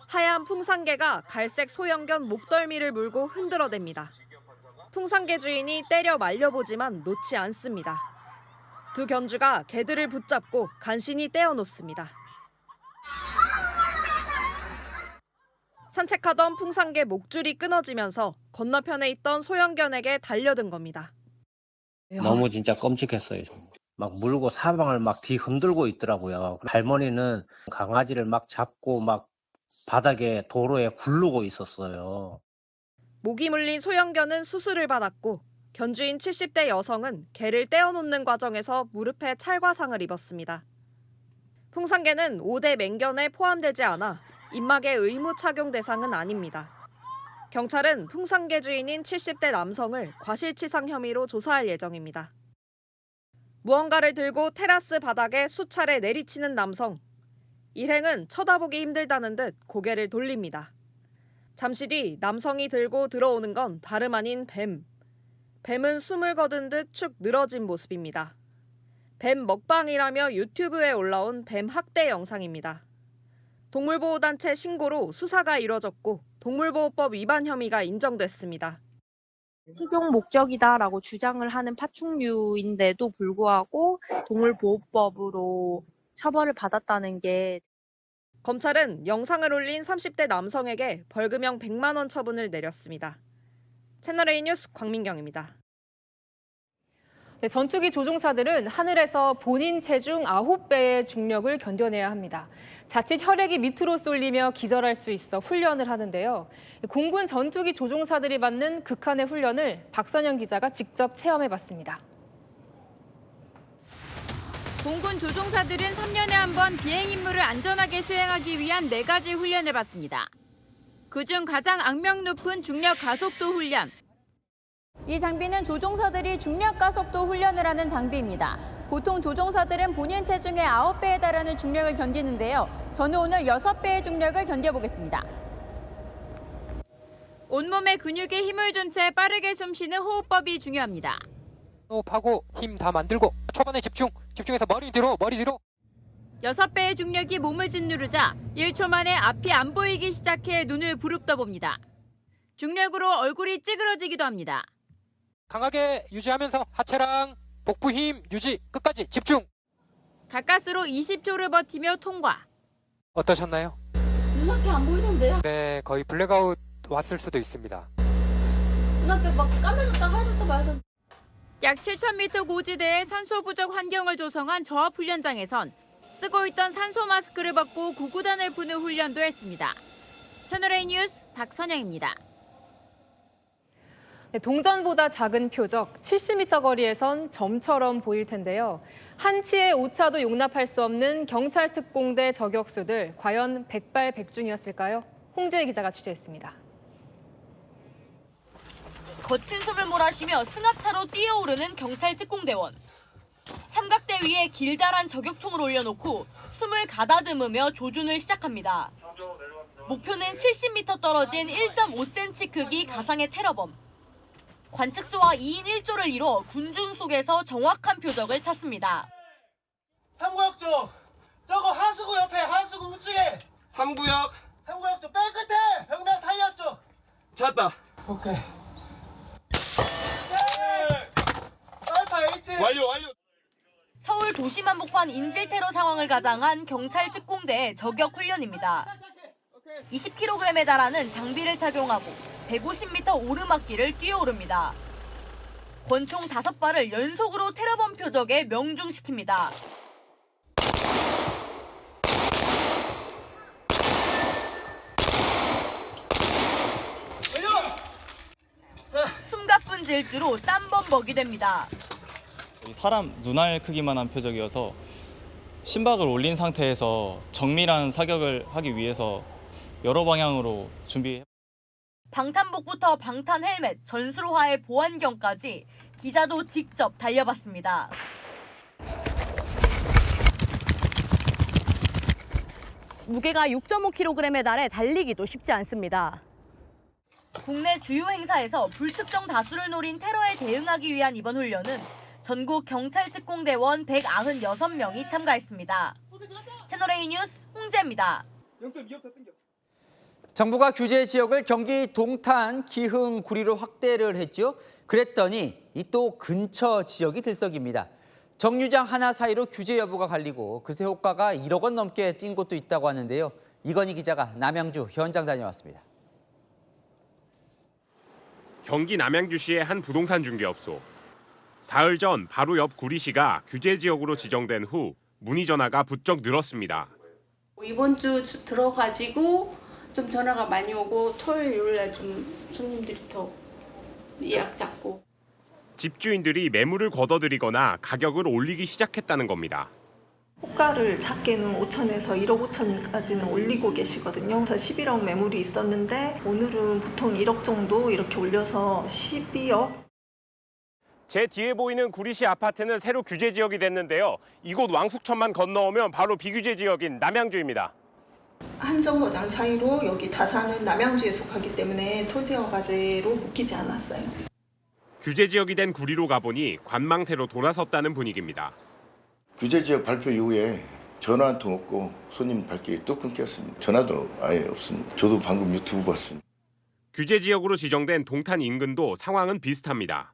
하얀 풍산개가 갈색 소형견 목덜미를 물고 흔들어댑니다. 풍산개 주인이 때려 말려보지만 놓지 않습니다. 두 견주가 개들을 붙잡고 간신히 떼어놓습니다. 산책하던 풍산개 목줄이 끊어지면서 건너편에 있던 소형견에게 달려든 겁니다. 너무 진짜 끔찍했어요. 막 물고 사방을 막 뒤 흔들고 있더라고요. 할머니는 강아지를 막 잡고 막 바닥에 도로에 굴르고 있었어요. 목이 물린 소형견은 수술을 받았고 견주인 70대 여성은 개를 떼어놓는 과정에서 무릎에 찰과상을 입었습니다. 풍산개는 5대 맹견에 포함되지 않아 입막의 의무 착용 대상은 아닙니다. 경찰은 풍산개 주인인 70대 남성을 과실치상 혐의로 조사할 예정입니다. 무언가를 들고 테라스 바닥에 수차례 내리치는 남성. 일행은 쳐다보기 힘들다는 듯 고개를 돌립니다. 잠시 뒤 남성이 들고 들어오는 건 다름 아닌 뱀. 뱀은 숨을 거둔 듯 축 늘어진 모습입니다. 뱀 먹방이라며 유튜브에 올라온 뱀 학대 영상입니다. 동물보호단체 신고로 수사가 이뤄졌고 동물보호법 위반 혐의가 인정됐습니다. 식용 목적이다라고 주장을 하는 파충류인데도 불구하고 동물보호법으로 처벌을 받았다는 게 검찰은 영상을 올린 30대 남성에게 벌금형 100만 원 처분을 내렸습니다. 채널A 뉴스 광민경입니다. 네, 전투기 조종사들은 하늘에서 본인 체중 9배의 중력을 견뎌내야 합니다. 자칫 혈액이 밑으로 쏠리며 기절할 수 있어 훈련을 하는데요. 공군 전투기 조종사들이 받는 극한의 훈련을 박선영 기자가 직접 체험해봤습니다. 공군 조종사들은 3년에 한 번 비행 임무를 안전하게 수행하기 위한 4가지 훈련을 받습니다. 그중 가장 악명 높은 중력 가속도 훈련. 이 장비는 조종사들이 중력 가속도 훈련을 하는 장비입니다. 보통 조종사들은 본인 체중의 9배에 달하는 중력을 견디는데요. 저는 오늘 6배의 중력을 견뎌보겠습니다. 온몸의 근육에 힘을 준 채 빠르게 숨쉬는 호흡법이 중요합니다. 호흡하고 힘 다 만들고 초반에 집중해서 머리 뒤로 6배의 중력이 몸을 짓누르자 1초 만에 앞이 안 보이기 시작해 눈을 부릅떠봅니다. 중력으로 얼굴이 찌그러지기도 합니다. 강하게 유지하면서 하체랑 복부 힘 유지 끝까지 집중. 가까스로 20초를 버티며 통과. 어떠셨나요? 눈앞이 안 보이던데요? 네, 거의 블랙아웃 왔을 수도 있습니다. 눈앞에 막 까매졌다 하얘졌다 말해서. 약 7,000m 고지대의 산소 부족 환경을 조성한 저압 훈련장에선 쓰고 있던 산소 마스크를 벗고 구구단을 푸는 훈련도 했습니다. 채널A 뉴스 박선영입니다. 네, 동전보다 작은 표적, 70m 거리에선 점처럼 보일 텐데요. 한치의 오차도 용납할 수 없는 경찰 특공대 저격수들, 과연 백발백중이었을까요? 홍재희 기자가 취재했습니다. 거친 숨을 몰아쉬며 승합차로 뛰어오르는 경찰 특공대원. 삼각대 위에 길다란 저격총을 올려놓고 숨을 가다듬으며 조준을 시작합니다. 목표는 70m 떨어진 1.5cm 크기 가상의 테러범. 관측소와 2인 1조를 이뤄 군중 속에서 정확한 표적을 찾습니다. 3구역 쪽! 저거 하수구 옆에 하수구 우측에! 3구역 쪽 맨 끝에! 벽면 타이어 쪽! 찾았다. 오케이. 알파 H! 완료! 서울 도심 한복판 인질 테러 상황을 가장한 경찰 특공대의 저격 훈련입니다. 20kg에 달하는 장비를 착용하고 150m 오르막길을 뛰어오릅니다. 권총 5발을 연속으로 테러범 표적에 명중시킵니다. 숨가쁜 질주로 땀범 먹이 됩니다. 사람 눈알 크기만한 표적이어서 심박을 올린 상태에서 정밀한 사격을 하기 위해서 여러 방향으로 준비해. 방탄복부터 방탄 헬멧, 전술화의 보안경까지 기자도 직접 달려봤습니다. 무게가 6.5kg에 달해 달리기도 쉽지 않습니다. 국내 주요 행사에서 불특정 다수를 노린 테러에 대응하기 위한 이번 훈련은 전국 경찰특공대원 196명이 참가했습니다. 채널A 뉴스 홍재입니다. 정부가 규제 지역을 경기 동탄, 기흥, 구리로 확대를 했죠. 그랬더니 이 또 근처 지역이 들썩입니다. 정류장 하나 사이로 규제 여부가 갈리고 그새 호가가 1억 원 넘게 뛴 곳도 있다고 하는데요. 이건희 기자가 남양주 현장 다녀왔습니다. 경기 남양주시의 한 부동산 중개업소. 사흘 전 바로 옆 구리시가 규제 지역으로 지정된 후 문의 전화가 부쩍 늘었습니다. 이번 주 들어가지고 좀 전화가 많이 오고 토요일, 요일날 좀 손님들이 더 예약 잡고. 집주인들이 매물을 걷어들이거나 가격을 올리기 시작했다는 겁니다. 호가를 작게는 5천에서 1억 5천까지는 올리고 계시거든요. 그래서 11억 매물이 있었는데 오늘은 보통 1억 정도 이렇게 올려서 12억. 제 뒤에 보이는 구리시 아파트는 새로 규제 지역이 됐는데요. 이곳 왕숙천만 건너오면 바로 비규제 지역인 남양주입니다. 한정거장 사이로 여기 다산은 남양주에 속하기 때문에 토지허가제로 묶이지 않았어요. 규제 지역이 된 구리로 가보니 관망세로 돌아섰다는 분위기입니다. 규제 지역 발표 이후에 전화 한 통 없고 손님 발길이 뚝 끊겼습니다. 전화도 아예 없습니다. 저도 방금 유튜브 봤습니다. 규제 지역으로 지정된 동탄 인근도 상황은 비슷합니다.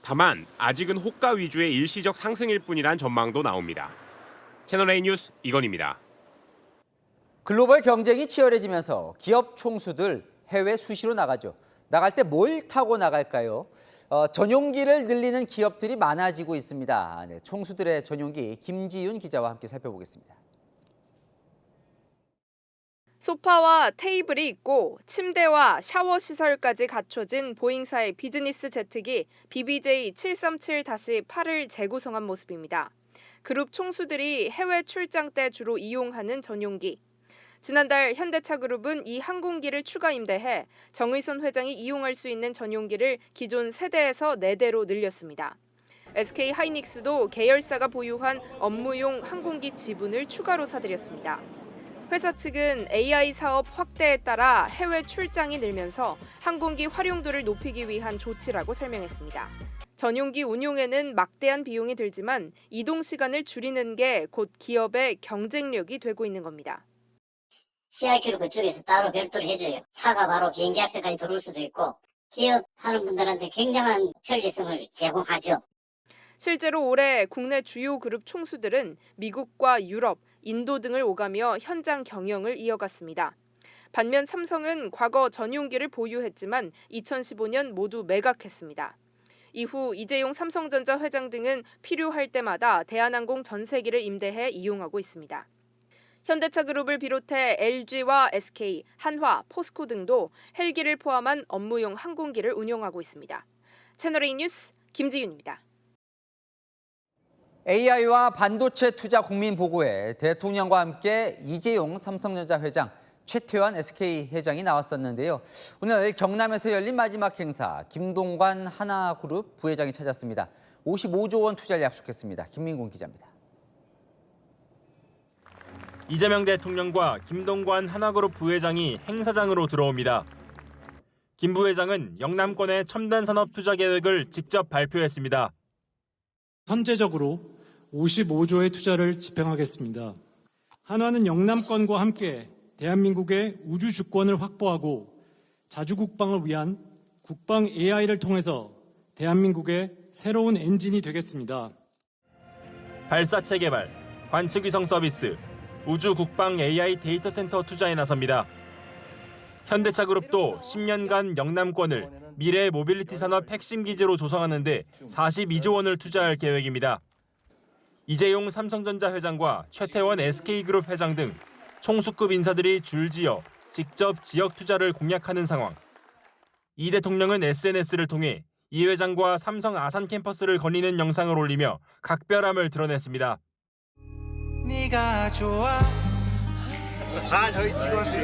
다만 아직은 호가 위주의 일시적 상승일 뿐이란 전망도 나옵니다. 채널A 뉴스 이건입니다. 글로벌 경쟁이 치열해지면서 기업 총수들 해외 수시로 나가죠. 나갈 때 뭘 타고 나갈까요? 전용기를 늘리는 기업들이 많아지고 있습니다. 네, 총수들의 전용기 김지윤 기자와 함께 살펴보겠습니다. 소파와 테이블이 있고 침대와 샤워 시설까지 갖춰진 보잉사의 비즈니스 제트기 BBJ737-8을 재구성한 모습입니다. 그룹 총수들이 해외 출장 때 주로 이용하는 전용기. 지난달 현대차그룹은 이 항공기를 추가 임대해 정의선 회장이 이용할 수 있는 전용기를 기존 3대에서 4대로 늘렸습니다. SK하이닉스도 계열사가 보유한 업무용 항공기 지분을 추가로 사들였습니다. 회사 측은 AI 사업 확대에 따라 해외 출장이 늘면서 항공기 활용도를 높이기 위한 조치라고 설명했습니다. 전용기 운용에는 막대한 비용이 들지만 이동 시간을 줄이는 게 곧 기업의 경쟁력이 되고 있는 겁니다. CIQ를 그쪽에서 따로 별도로 해줘요. 차가 바로 비행기 앞에까지 들어올 수도 있고 기업하는 분들한테 굉장한 편리성을 제공하죠. 실제로 올해 국내 주요 그룹 총수들은 미국과 유럽, 인도 등을 오가며 현장 경영을 이어갔습니다. 반면 삼성은 과거 전용기를 보유했지만 2015년 모두 매각했습니다. 이후 이재용 삼성전자 회장 등은 필요할 때마다 대한항공 전세기를 임대해 이용하고 있습니다. 현대차그룹을 비롯해 LG와 SK, 한화, 포스코 등도 헬기를 포함한 업무용 항공기를 운용하고 있습니다. 채널A 뉴스 김지윤입니다. AI와 반도체 투자 국민 보고에 대통령과 함께 이재용 삼성전자 회장, 최태원 SK 회장이 나왔었는데요. 오늘 경남에서 열린 마지막 행사, 김동관 하나그룹 부회장이 찾았습니다. 55조 원 투자를 약속했습니다. 김민곤 기자입니다. 이재명 대통령과 김동관 하나그룹 부회장이 행사장으로 들어옵니다. 김 부회장은 영남권의 첨단 산업 투자 계획을 직접 발표했습니다. 선제적으로 55조의 투자를 집행하겠습니다. 한화는 영남권과 함께 대한민국의 우주 주권을 확보하고 자주국방을 위한 국방 AI를 통해서 대한민국의 새로운 엔진이 되겠습니다. 발사체 개발, 관측위성 서비스, 우주 국방 AI 데이터 센터 투자에 나섭니다. 현대차그룹도 10년간 영남권을 미래 모빌리티 산업 핵심 기지로 조성하는 데 42조 원을 투자할 계획입니다. 이재용 삼성전자 회장과 최태원 SK그룹 회장 등 총수급 인사들이 줄지어 직접 지역 투자를 공약하는 상황. 이 대통령은 SNS를 통해 이 회장과 삼성 아산 캠퍼스를 거니는 영상을 올리며 각별함을 드러냈습니다. 네가 좋아. 다 저희 직원들이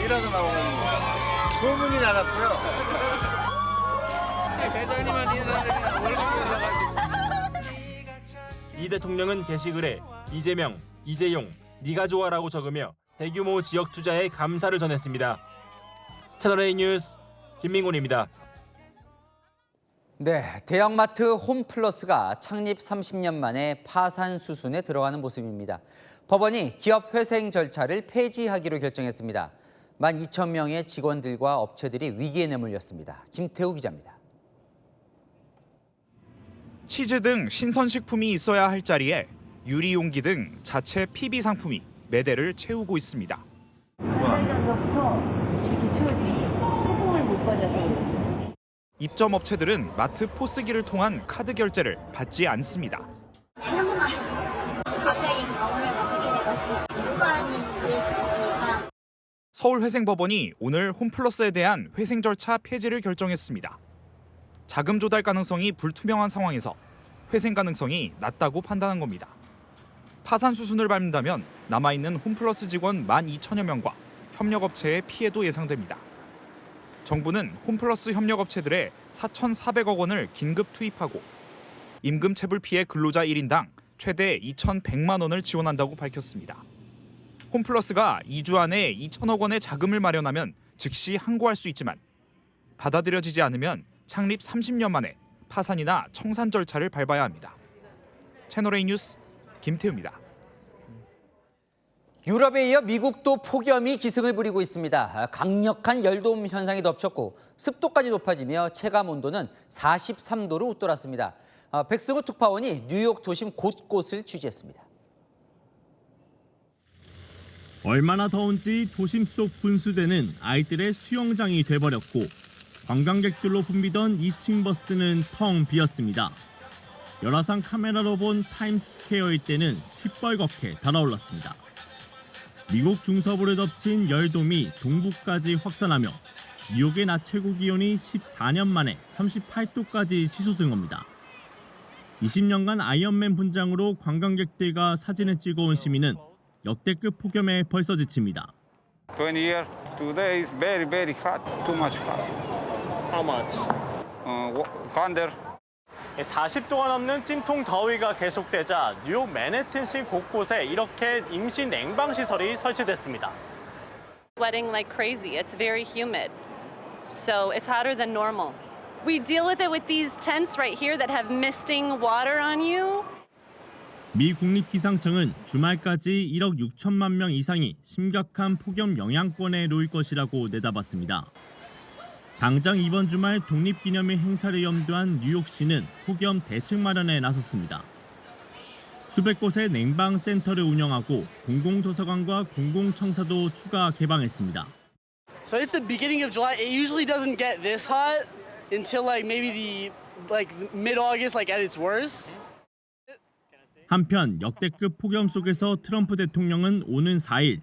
일어서 나오는 소문이 나갔고요. 회장님한 인사드리면 월급이 올라가지고. 이 대통령은 게시글에 이재명, 이재용, 네가 좋아라고 적으며 대규모 지역 투자에 감사를 전했습니다. 채널A 뉴스 김민곤입니다. 네, 대형마트 홈플러스가 창립 30년 만에 파산 수순에 들어가는 모습입니다. 법원이 기업 회생 절차를 폐지하기로 결정했습니다. 12,000명의 직원들과 업체들이 위기에 내몰렸습니다. 김태우 기자입니다. 치즈 등 신선식품이 있어야 할 자리에 유리용기 등 자체 PB 상품이 매대를 채우고 있습니다. 입점 업체들은 마트 포스기를 통한 카드 결제를 받지 않습니다. 서울회생법원이 오늘 홈플러스에 대한 회생 절차 폐지를 결정했습니다. 자금 조달 가능성이 불투명한 상황에서 회생 가능성이 낮다고 판단한 겁니다. 파산 수순을 밟는다면 남아있는 홈플러스 직원 12,000여 명과 협력업체의 피해도 예상됩니다. 정부는 홈플러스 협력업체들에 4,400억 원을 긴급 투입하고 임금체불 피해 근로자 1인당 최대 2,100만 원을 지원한다고 밝혔습니다. 홈플러스가 2주 안에 2천억 원의 자금을 마련하면 즉시 항고할 수 있지만 받아들여지지 않으면 창립 30년 만에 파산이나 청산 절차를 밟아야 합니다. 채널A 뉴스 김태우입니다. 유럽에 이어 미국도 폭염이 기승을 부리고 있습니다. 강력한 열돔 현상이 덮쳤고 습도까지 높아지며 체감 온도는 43도로 웃돌았습니다. 백승우 특파원이 뉴욕 도심 곳곳을 취재했습니다. 얼마나 더운지 도심 속 분수대는 아이들의 수영장이 돼버렸고 관광객들로 붐비던 2층 버스는 텅 비었습니다. 열화상 카메라로 본 타임스퀘어일 때는 시뻘겋게 달아올랐습니다. 미국 중서부를 덮친 열돔이 동부까지 확산하며 뉴욕의 낮 최고 기온이 14년 만에 38도까지 치솟은 겁니다. 20년간 아이언맨 분장으로 관광객들과 사진을 찍어온 시민은 역대급 폭염에 벌써 지칩니다. 20 years today is very hot, too much hot. How much? 100. 40도가 넘는 찜통 더위가 계속되자 뉴욕 맨해튼시 곳곳에 이렇게 임시 냉방 시설이 설치됐습니다. Sweating like crazy. It's very humid. So it's hotter than normal. We deal with it with these tents right here that have misting water on you. 미 국립기상청은 주말까지 1억 6천만 명 이상이 심각한 폭염 영향권에 놓일 것이라고 내다봤습니다. 당장 이번 주말 독립기념일 행사를 염두한 뉴욕시는 폭염 대책 마련에 나섰습니다. 수백 곳의 냉방센터를 운영하고 공공도서관과 공공청사도 추가 개방했습니다. So it's the beginning of July. It usually doesn't get this hot until maybe mid-August, at its worst. 한편 역대급 폭염 속에서 트럼프 대통령은 오는 4일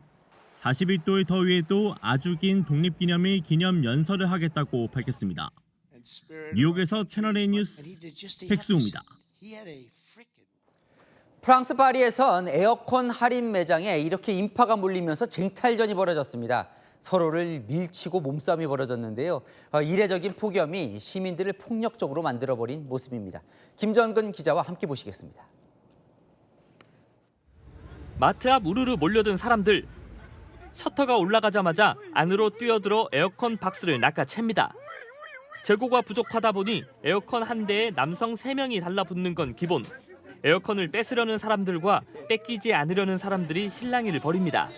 41도의 더위에도 아주 긴 독립기념일 기념 연설을 하겠다고 밝혔습니다. 뉴욕에서 채널A 뉴스 백수우입니다. 프랑스 파리에선 에어컨 할인 매장에 이렇게 인파가 몰리면서 쟁탈전이 벌어졌습니다. 서로를 밀치고 몸싸움이 벌어졌는데요. 이례적인 폭염이 시민들을 폭력적으로 만들어버린 모습입니다. 김정근 기자와 함께 보시겠습니다. 마트 앞 우르르 몰려든 사람들. 셔터가 올라가자마자 안으로 뛰어들어 에어컨 박스를 낚아챕니다. 재고가 부족하다 보니 에어컨 한 대에 남성 3명이 달라붙는 건 기본. 에어컨을 뺏으려는 사람들과 뺏기지 않으려는 사람들이 실랑이를 벌입니다.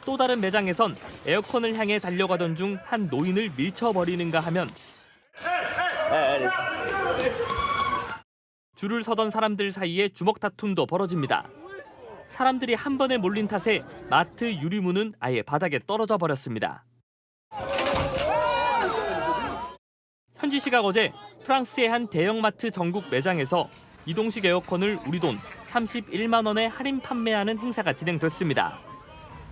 또 다른 매장에선 에어컨을 향해 달려가던 중 한 노인을 밀쳐버리는가 하면 줄을 서던 사람들 사이에 주먹 다툼도 벌어집니다. 사람들이 한 번에 몰린 탓에 마트 유리문은 아예 바닥에 떨어져 버렸습니다. 현지 시각 어제 프랑스의 한 대형마트 전국 매장에서 이동식 에어컨을 우리 돈 31만 원에 할인 판매하는 행사가 진행됐습니다.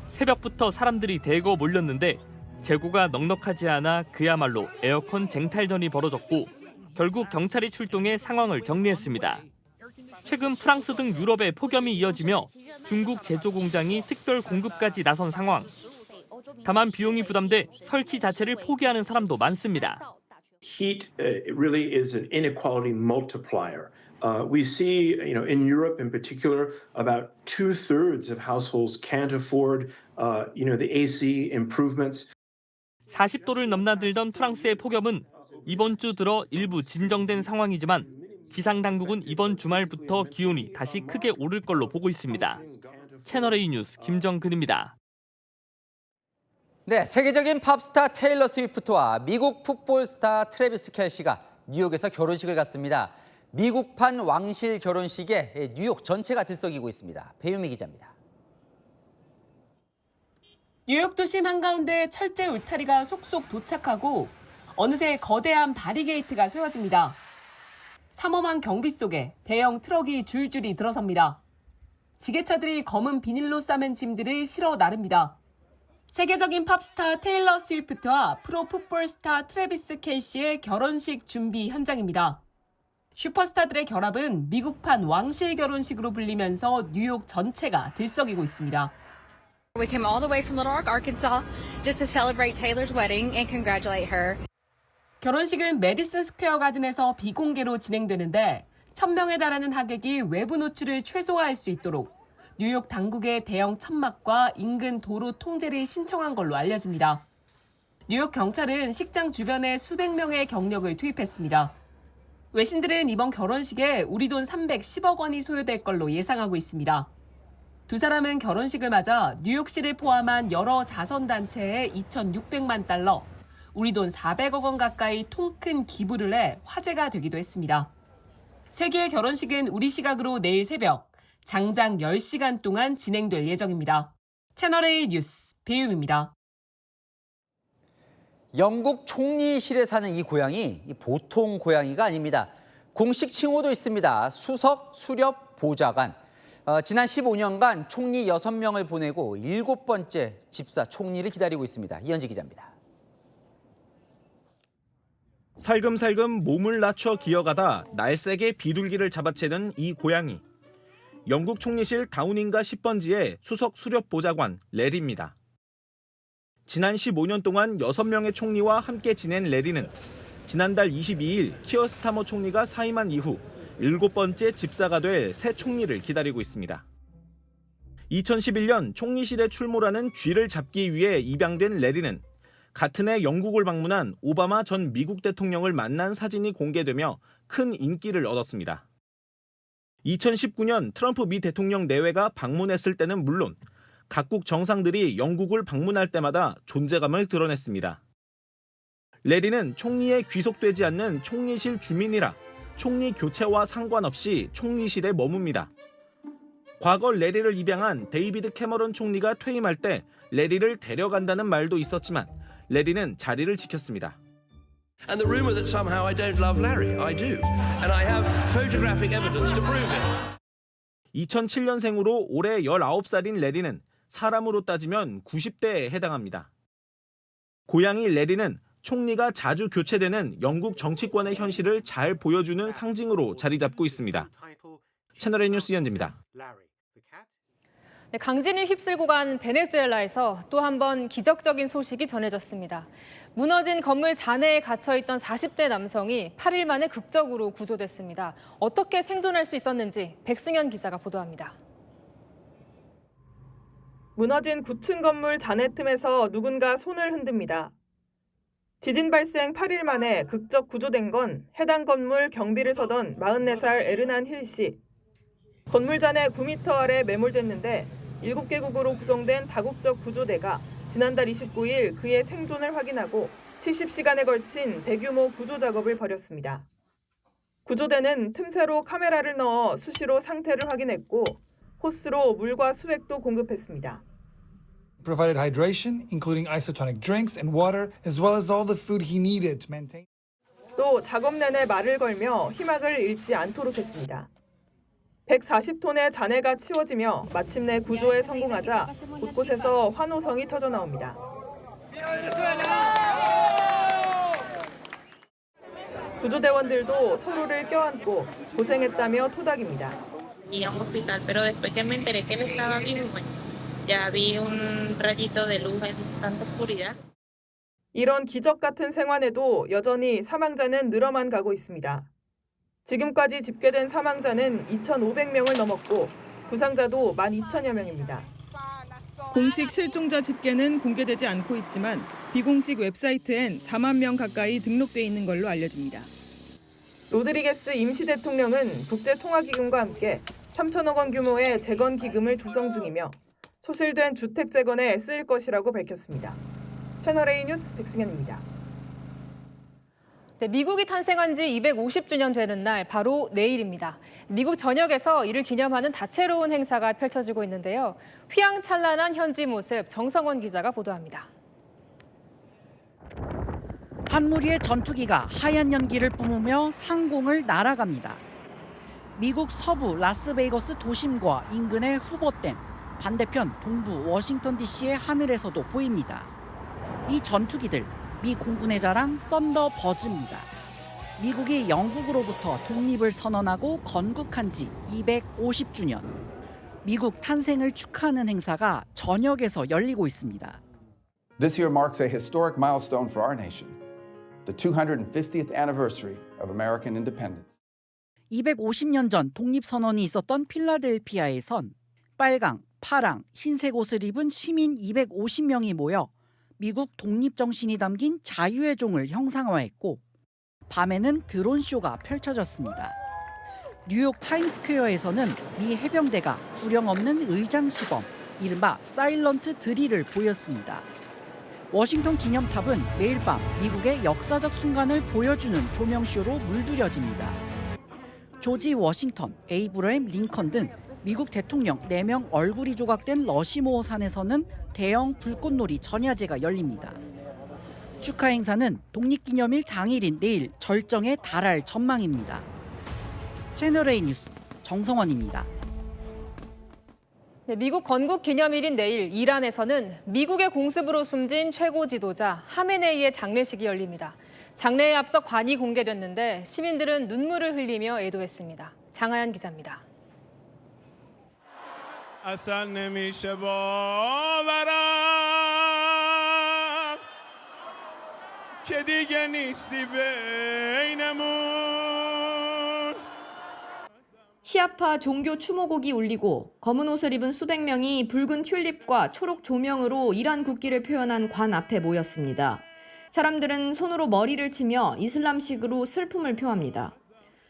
새벽부터 사람들이 대거 몰렸는데 재고가 넉넉하지 않아 그야말로 에어컨 쟁탈전이 벌어졌고 결국 경찰이 출동해 상황을 정리했습니다. 최근 프랑스 등 유럽에 폭염이 이어지며 중국 제조 공장이 특별 공급까지 나선 상황. 다만 비용이 부담돼 설치 자체를 포기하는 사람도 많습니다. Heat really is an inequality multiplier. We see, in Europe in particular, about 2/3 of households can't afford, the AC improvements. 40도를 넘나들던 프랑스의 폭염은 이번 주 들어 일부 진정된 상황이지만 기상당국은 이번 주말부터 기온이 다시 크게 오를 걸로 보고 있습니다. 채널A 뉴스 김정근입니다. 네, 세계적인 팝스타 테일러 스위프트와 미국 풋볼 스타 트래비스 켈시가 뉴욕에서 결혼식을 갖습니다. 미국판 왕실 결혼식에 뉴욕 전체가 들썩이고 있습니다. 배유미 기자입니다. 뉴욕 도심 한가운데 철제 울타리가 속속 도착하고 어느새 거대한 바리게이트가 세워집니다. 삼엄한 경비 속에 대형 트럭이 줄줄이 들어섭니다. 지게차들이 검은 비닐로 싸맨 짐들을 실어 나릅니다. 세계적인 팝스타 테일러 스위프트와 프로 풋볼 스타 트래비스 켈시의 결혼식 준비 현장입니다. 슈퍼스타들의 결합은 미국판 왕실 결혼식으로 불리면서 뉴욕 전체가 들썩이고 있습니다. We came all the way from Little Rock, Arkansas, just to celebrate Taylor's wedding and congratulate her. 결혼식은 메디슨 스퀘어 가든에서 비공개로 진행되는데 1,000명에 달하는 하객이 외부 노출을 최소화할 수 있도록 뉴욕 당국의 대형 천막과 인근 도로 통제를 신청한 걸로 알려집니다. 뉴욕 경찰은 식장 주변에 수백 명의 경력을 투입했습니다. 외신들은 이번 결혼식에 우리 돈 310억 원이 소요될 걸로 예상하고 있습니다. 두 사람은 결혼식을 맞아 뉴욕시를 포함한 여러 자선단체에 2,600만 달러, 우리 돈 400억 원 가까이 통큰 기부를 해 화제가 되기도 했습니다. 세 개의 결혼식은 우리 시각으로 내일 새벽 장장 10시간 동안 진행될 예정입니다. 채널A 뉴스 배유미입니다. 영국 총리실에 사는 이 고양이 보통 고양이가 아닙니다. 공식 칭호도 있습니다. 수석 수렵 보좌관. 지난 15년간 총리 6명을 보내고 7번째 집사 총리를 기다리고 있습니다. 이현지 기자입니다. 살금살금 몸을 낮춰 기어가다 날쌔게 비둘기를 잡아채는 이 고양이. 영국 총리실 다우닝가 10번지의 수석 수렵 보좌관 레리입니다. 지난 15년 동안 6명의 총리와 함께 지낸 레리는 지난달 22일 키어 스타머 총리가 사임한 이후 7번째 집사가 될 새 총리를 기다리고 있습니다. 2011년 총리실에 출몰하는 쥐를 잡기 위해 입양된 레리는 같은 해 영국을 방문한 오바마 전 미국 대통령을 만난 사진이 공개되며 큰 인기를 얻었습니다. 2019년 트럼프 미 대통령 내외가 방문했을 때는 물론 각국 정상들이 영국을 방문할 때마다 존재감을 드러냈습니다. 레리는 총리에 귀속되지 않는 총리실 주민이라 총리 교체와 상관없이 총리실에 머뭅니다. 과거 레리를 입양한 데이비드 캐머런 총리가 퇴임할 때 레리를 데려간다는 말도 있었지만 레리는 자리를 지켰습니다. And the rumor that somehow I don't love Larry, I do. And I have photographic evidence to prove it. 2007년생으로 올해 19살인 레리는 사람으로 따지면 90대에 해당합니다. 고양이 레리는 총리가 자주 교체되는 영국 정치권의 현실을 잘 보여주는 상징으로 자리 잡고 있습니다. 채널A 뉴스 이현지입니다. 네, 강진이 휩쓸고 간 베네수엘라에서 또 한 번 기적적인 소식이 전해졌습니다. 무너진 건물 잔해에 갇혀있던 40대 남성이 8일 만에 극적으로 구조됐습니다. 어떻게 생존할 수 있었는지 백승현 기자가 보도합니다. 무너진 9층 건물 잔해 틈에서 누군가 손을 흔듭니다. 지진 발생 8일 만에 극적 구조된 건 해당 건물 경비를 서던 44살 에르난 힐 씨. 건물 잔해 9m 아래 매몰됐는데 7개국으로 구성된 다국적 구조대가 지난달 29일 그의 생존을 확인하고 70시간에 걸친 대규모 구조 작업을 벌였습니다. 구조대는 틈새로 카메라를 넣어 수시로 상태를 확인했고 호스로 물과 수액도 공급했습니다. Provided hydration, including isotonic drinks and water, as well as all the food he needed to maintain. 또 작업 내내 말을 걸며 희망을 잃지 않도록 했습니다. 140톤의 잔해가 치워지며 마침내 구조에 성공하자 곳곳에서 환호성이 터져 나옵니다. 구조대원들도 서로를 껴안고 고생했다며 토닥입니다. 이런 기적 같은 생환에도 여전히 사망자는 늘어만 가고 있습니다. 지금까지 집계된 사망자는 2,500명을 넘었고 부상자도 12,000여 명입니다. 공식 실종자 집계는 공개되지 않고 있지만 비공식 웹사이트엔 4만 명 가까이 등록돼 있는 걸로 알려집니다. 로드리게스 임시 대통령은 국제통화기금과 함께 3천억 원 규모의 재건 기금을 조성 중이며 소실된 주택 재건에 쓰일 것이라고 밝혔습니다. 채널A 뉴스 백승현입니다. 네, 미국이 탄생한 지 250주년 되는 날 바로 내일입니다. 미국 전역에서 이를 기념하는 다채로운 행사가 펼쳐지고 있는데요. 휘황찬란한 현지 모습 정성원 기자가 보도합니다. 한 무리의 전투기가 하얀 연기를 뿜으며 상공을 날아갑니다. 미국 서부 라스베이거스 도심과 인근의 후보댐, 반대편 동부 워싱턴 DC의 하늘에서도 보입니다. 이 전투기들, 미 공군의 자랑 썬더버즈입니다. 미국이 영국으로부터 독립을 선언하고 건국한 지 250주년. 미국 탄생을 축하하는 행사가 전역에서 열리고 있습니다. This year marks a historic milestone for our nation, the 250th anniversary of American independence. 250년 전 독립선언이 있었던 필라델피아에선 빨강, 파랑, 흰색 옷을 입은 시민 250명이 모여 미국 독립정신이 담긴 자유의 종을 형상화했고 밤에는 드론쇼가 펼쳐졌습니다. 뉴욕 타임스퀘어에서는 미 해병대가 구령 없는 의장 시범, 이른바 사일런트 드릴을 보였습니다. 워싱턴 기념탑은 매일 밤 미국의 역사적 순간을 보여주는 조명쇼로 물들여집니다. 조지 워싱턴, 에이브러햄 링컨 등 미국 대통령 4명 얼굴이 조각된 러시모어 산에서는 대형 불꽃놀이 전야제가 열립니다. 축하 행사는 독립기념일 당일인 내일 절정에 달할 전망입니다. 채널A 뉴스 정성원입니다. 네, 미국 건국 기념일인 내일 이란에서는 미국의 공습으로 숨진 최고 지도자 하메네이의 장례식이 열립니다. 장례에 앞서 관이 공개됐는데 시민들은 눈물을 흘리며 애도했습니다. 장하연 기자입니다. 시아파 종교 추모곡이 울리고 검은 옷을 입은 수백 명이 붉은 튤립과 초록 조명으로 이란 국기를 표현한 관 앞에 모였습니다. 사람들은 손으로 머리를 치며 이슬람식으로 슬픔을 표합니다.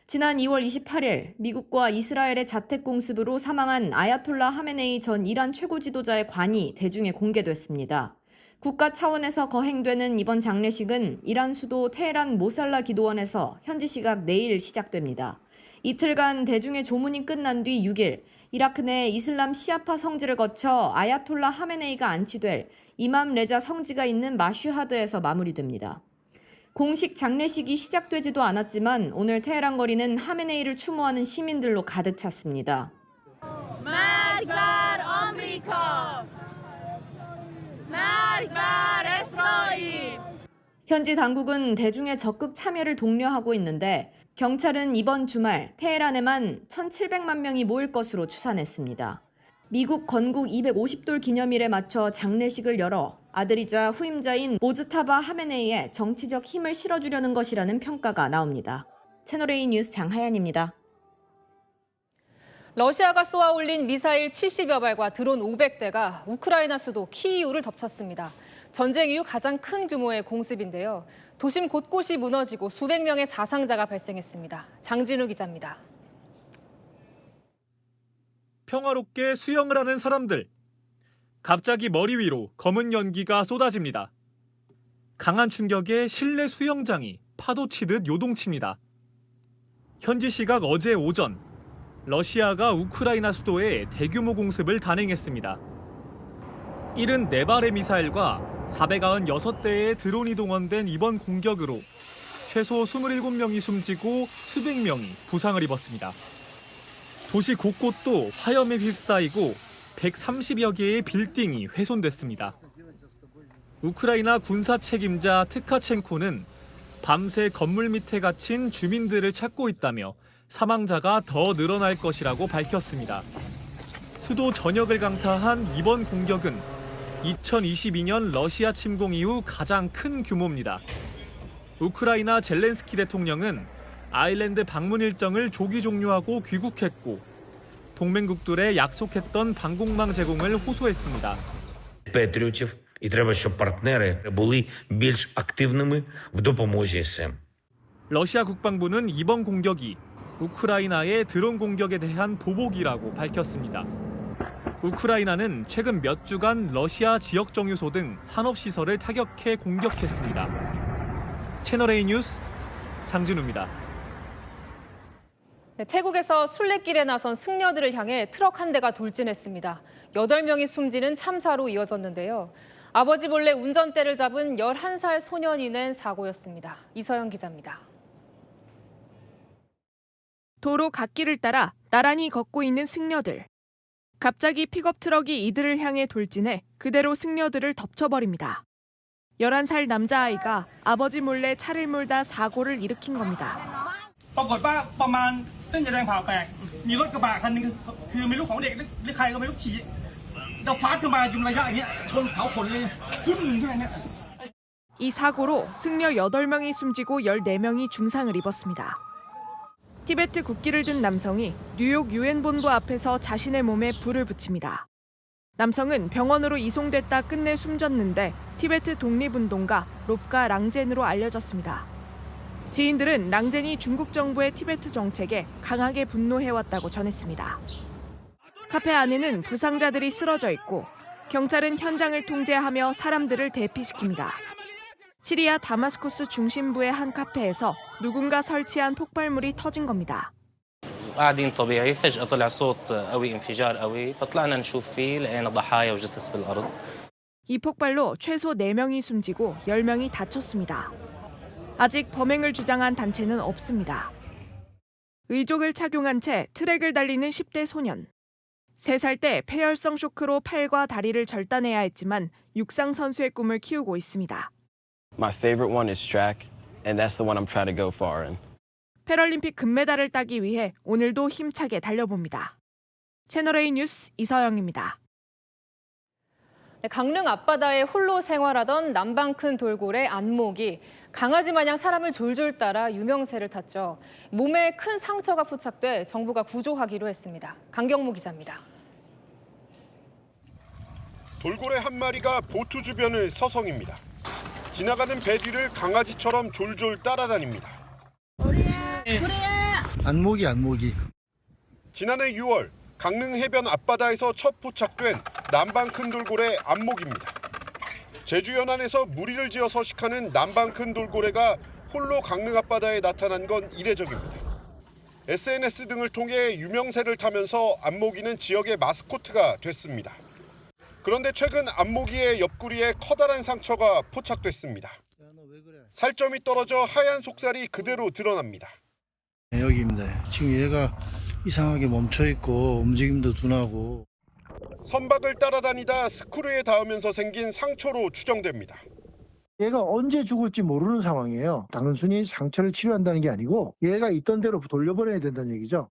지난 2월 28일 미국과 이스라엘의 자택 공습으로 사망한 아야톨라 하메네이 전 이란 최고 지도자의 관이 대중에 공개됐습니다. 국가 차원에서 거행되는 이번 장례식은 이란 수도 테헤란 모살라 기도원에서 현지 시각 내일 시작됩니다. 이틀간 대중의 조문이 끝난 뒤 6일 이라크 내 이슬람 시아파 성지를 거쳐 아야톨라 하메네이가 안치될 이맘 레자 성지가 있는 마슈하드에서 마무리됩니다. 공식 장례식이 시작되지도 않았지만 오늘 테헤란 거리는 하메네이를 추모하는 시민들로 가득 찼습니다. 현지 당국은 대중의 적극 참여를 독려하고 있는데 경찰은 이번 주말 테헤란에만 1,700만 명이 모일 것으로 추산했습니다. 미국 건국 250돌 기념일에 맞춰 장례식을 열어 아들이자 후임자인 모즈타바 하메네이의 정치적 힘을 실어주려는 것이라는 평가가 나옵니다. 채널A 뉴스 장하연입니다. 러시아가 쏘아 올린 미사일 70여 발과 드론 500대가 우크라이나 수도 키이우를 덮쳤습니다. 전쟁 이후 가장 큰 규모의 공습인데요. 도심 곳곳이 무너지고 수백 명의 사상자가 발생했습니다. 장진우 기자입니다. 평화롭게 수영을 하는 사람들. 갑자기 머리 위로 검은 연기가 쏟아집니다. 강한 충격에 실내 수영장이 파도치듯 요동칩니다. 현지 시각 어제 오전, 러시아가 우크라이나 수도에 대규모 공습을 단행했습니다. 74발의 미사일과 496대의 드론이 동원된 이번 공격으로 최소 27명이 숨지고 수백 명이 부상을 입었습니다. 도시 곳곳도 화염에 휩싸이고 130여 개의 빌딩이 훼손됐습니다. 우크라이나 군사 책임자 트카첸코는 밤새 건물 밑에 갇힌 주민들을 찾고 있다며 사망자가 더 늘어날 것이라고 밝혔습니다. 수도 전역을 강타한 이번 공격은 2022년 러시아 침공 이후 가장 큰 규모입니다. 우크라이나 젤렌스키 대통령은 아일랜드 방문 일정을 조기 종료하고 귀국했고 동맹국들에 약속했던 방공망 제공을 호소했습니다. Патріотів і треба, щоб партнери були більш активними в допомозі цим. 러시아 국방부는 이번 공격이 우크라이나의 드론 공격에 대한 보복이라고 밝혔습니다. 우크라이나는 최근 몇 주간 러시아 지역 정유소 등 산업시설을 타격해 공격했습니다. 채널A 뉴스 장진우입니다. 네, 태국에서 순례길에 나선 승려들을 향해 트럭 한 대가 돌진했습니다. 8명이 숨지는 참사로 이어졌는데요. 아버지 몰래 운전대를 잡은 11살 소년이 낸 사고였습니다. 이서영 기자입니다. 도로 갓길을 따라 나란히 걷고 있는 승려들. 갑자기 픽업 트럭이 이들을 향해 돌진해 그대로 승려들을 덮쳐버립니다. 11살 남자아이가 아버지 몰래 차를 몰다 사고를 일으킨 겁니다. ปรากฏว่าประมาณเส้นยาแดงผ่าแปลกมีรถกระบะคันนึงคือไม่รู้ของเด็กหรือใครก็ไม่รู้ขี่เราฟาดขึ้นมาอยู่ระยะอย่างเงี้ยชนเผาขนเลยพุ่งขึ้นมาเนี่ย 이 사고로 승려 8명이 숨지고 14명이 중상을 입었습니다. 티베트 국기를 든 남성이 뉴욕 유엔 본부 앞에서 자신의 몸에 불을 붙입니다. 남성은 병원으로 이송됐다 끝내 숨졌는데 티베트 독립운동가 롭가 랑젠으로 알려졌습니다. 지인들은 낭젠이 중국 정부의 티베트 정책에 강하게 분노해왔다고 전했습니다. 카페 안에는 부상자들이 쓰러져 있고 경찰은 현장을 통제하며 사람들을 대피시킵니다. 시리아 다마스쿠스 중심부의 한 카페에서 누군가 설치한 폭발물이 터진 겁니다. قاعدين طبيعي فجأة طلع صوت قوي انفجار قوي فطلعنا نشوف فيه لقينا ضحايا وجثث بالأرض. 이 폭발로 최소 4명이 숨지고 10명이 다쳤습니다. 아직 범행을 주장한 단체는 없습니다. 의족을 착용한 채 트랙을 달리는 10대 소년. 3살 때 폐혈성 쇼크로 팔과 다리를 절단해야 했지만 육상 선수의 꿈을 키우고 있습니다. My favorite one is track, and that's the one I'm trying to go far in. 패럴림픽 금메달을 따기 위해 오늘도 힘차게 달려봅니다. 채널A 뉴스 이서영입니다. 강릉 앞바다에 홀로 생활하던 남방 큰 돌고래 안목이 강아지 마냥 사람을 졸졸 따라 유명세를 탔죠. 몸에 큰 상처가 포착돼 정부가 구조하기로 했습니다. 강경모 기자입니다. 돌고래 한 마리가 보트 주변을 서성입니다. 지나가는 배 뒤를 강아지처럼 졸졸 따라다닙니다. 안목이. 지난해 6월 강릉 해변 앞바다에서 첫 포착된 남방 큰 돌고래 안목입니다. 제주 연안에서 무리를 지어 서식하는 남방 큰 돌고래가 홀로 강릉 앞바다에 나타난 건 이례적입니다. SNS 등을 통해 유명세를 타면서 안목이는 지역의 마스코트가 됐습니다. 그런데 최근 안목이의 옆구리에 커다란 상처가 포착됐습니다. 살점이 떨어져 하얀 속살이 그대로 드러납니다. 여기입니다. 지금 얘가 이상하게 멈춰있고 움직임도 둔하고. 선박을 따라다니다 스크류에 닿으면서 생긴 상처로 추정됩니다. 얘가 언제 죽을지 모르는 상황이에요. 단순히 상처를 치료한다는 게 아니고 얘가 있던 대로 돌려보내야 된다는 얘기죠.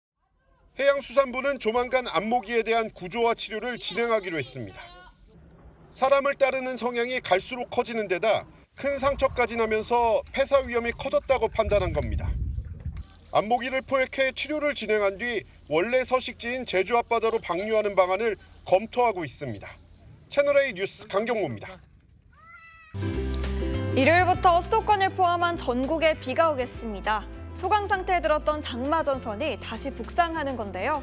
해양수산부는 조만간 안목이에 대한 구조와 치료를 진행하기로 했습니다. 사람을 따르는 성향이 갈수록 커지는 데다 큰 상처까지 나면서 폐사 위험이 커졌다고 판단한 겁니다. 안목이를 포획해 치료를 진행한 뒤 원래 서식지인 제주 앞바다로 방류하는 방안을 검토하고 있습니다. 채널A 뉴스 강경모입니다. 일요일부터 수도권을 포함한 전국에 비가 오겠습니다. 소강 상태에 들었던 장마전선이 다시 북상하는 건데요.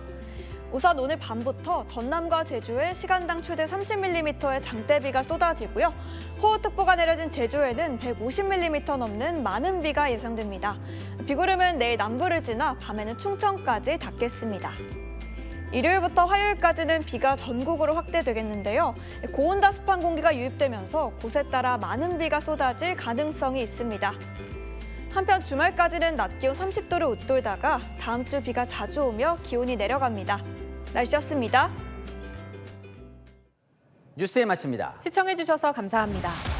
우선 오늘 밤부터 전남과 제주에 시간당 최대 30mm의 장대비가 쏟아지고요. 호우특보가 내려진 제주에는 150mm 넘는 많은 비가 예상됩니다. 비구름은 내일 남부를 지나 밤에는 충청까지 닿겠습니다. 일요일부터 화요일까지는 비가 전국으로 확대되겠는데요. 고온다습한 공기가 유입되면서 곳에 따라 많은 비가 쏟아질 가능성이 있습니다. 한편 주말까지는 낮 기온 30도를 웃돌다가 다음 주 비가 자주 오며 기온이 내려갑니다. 날씨였습니다. 뉴스에 마칩니다. 시청해주셔서 감사합니다.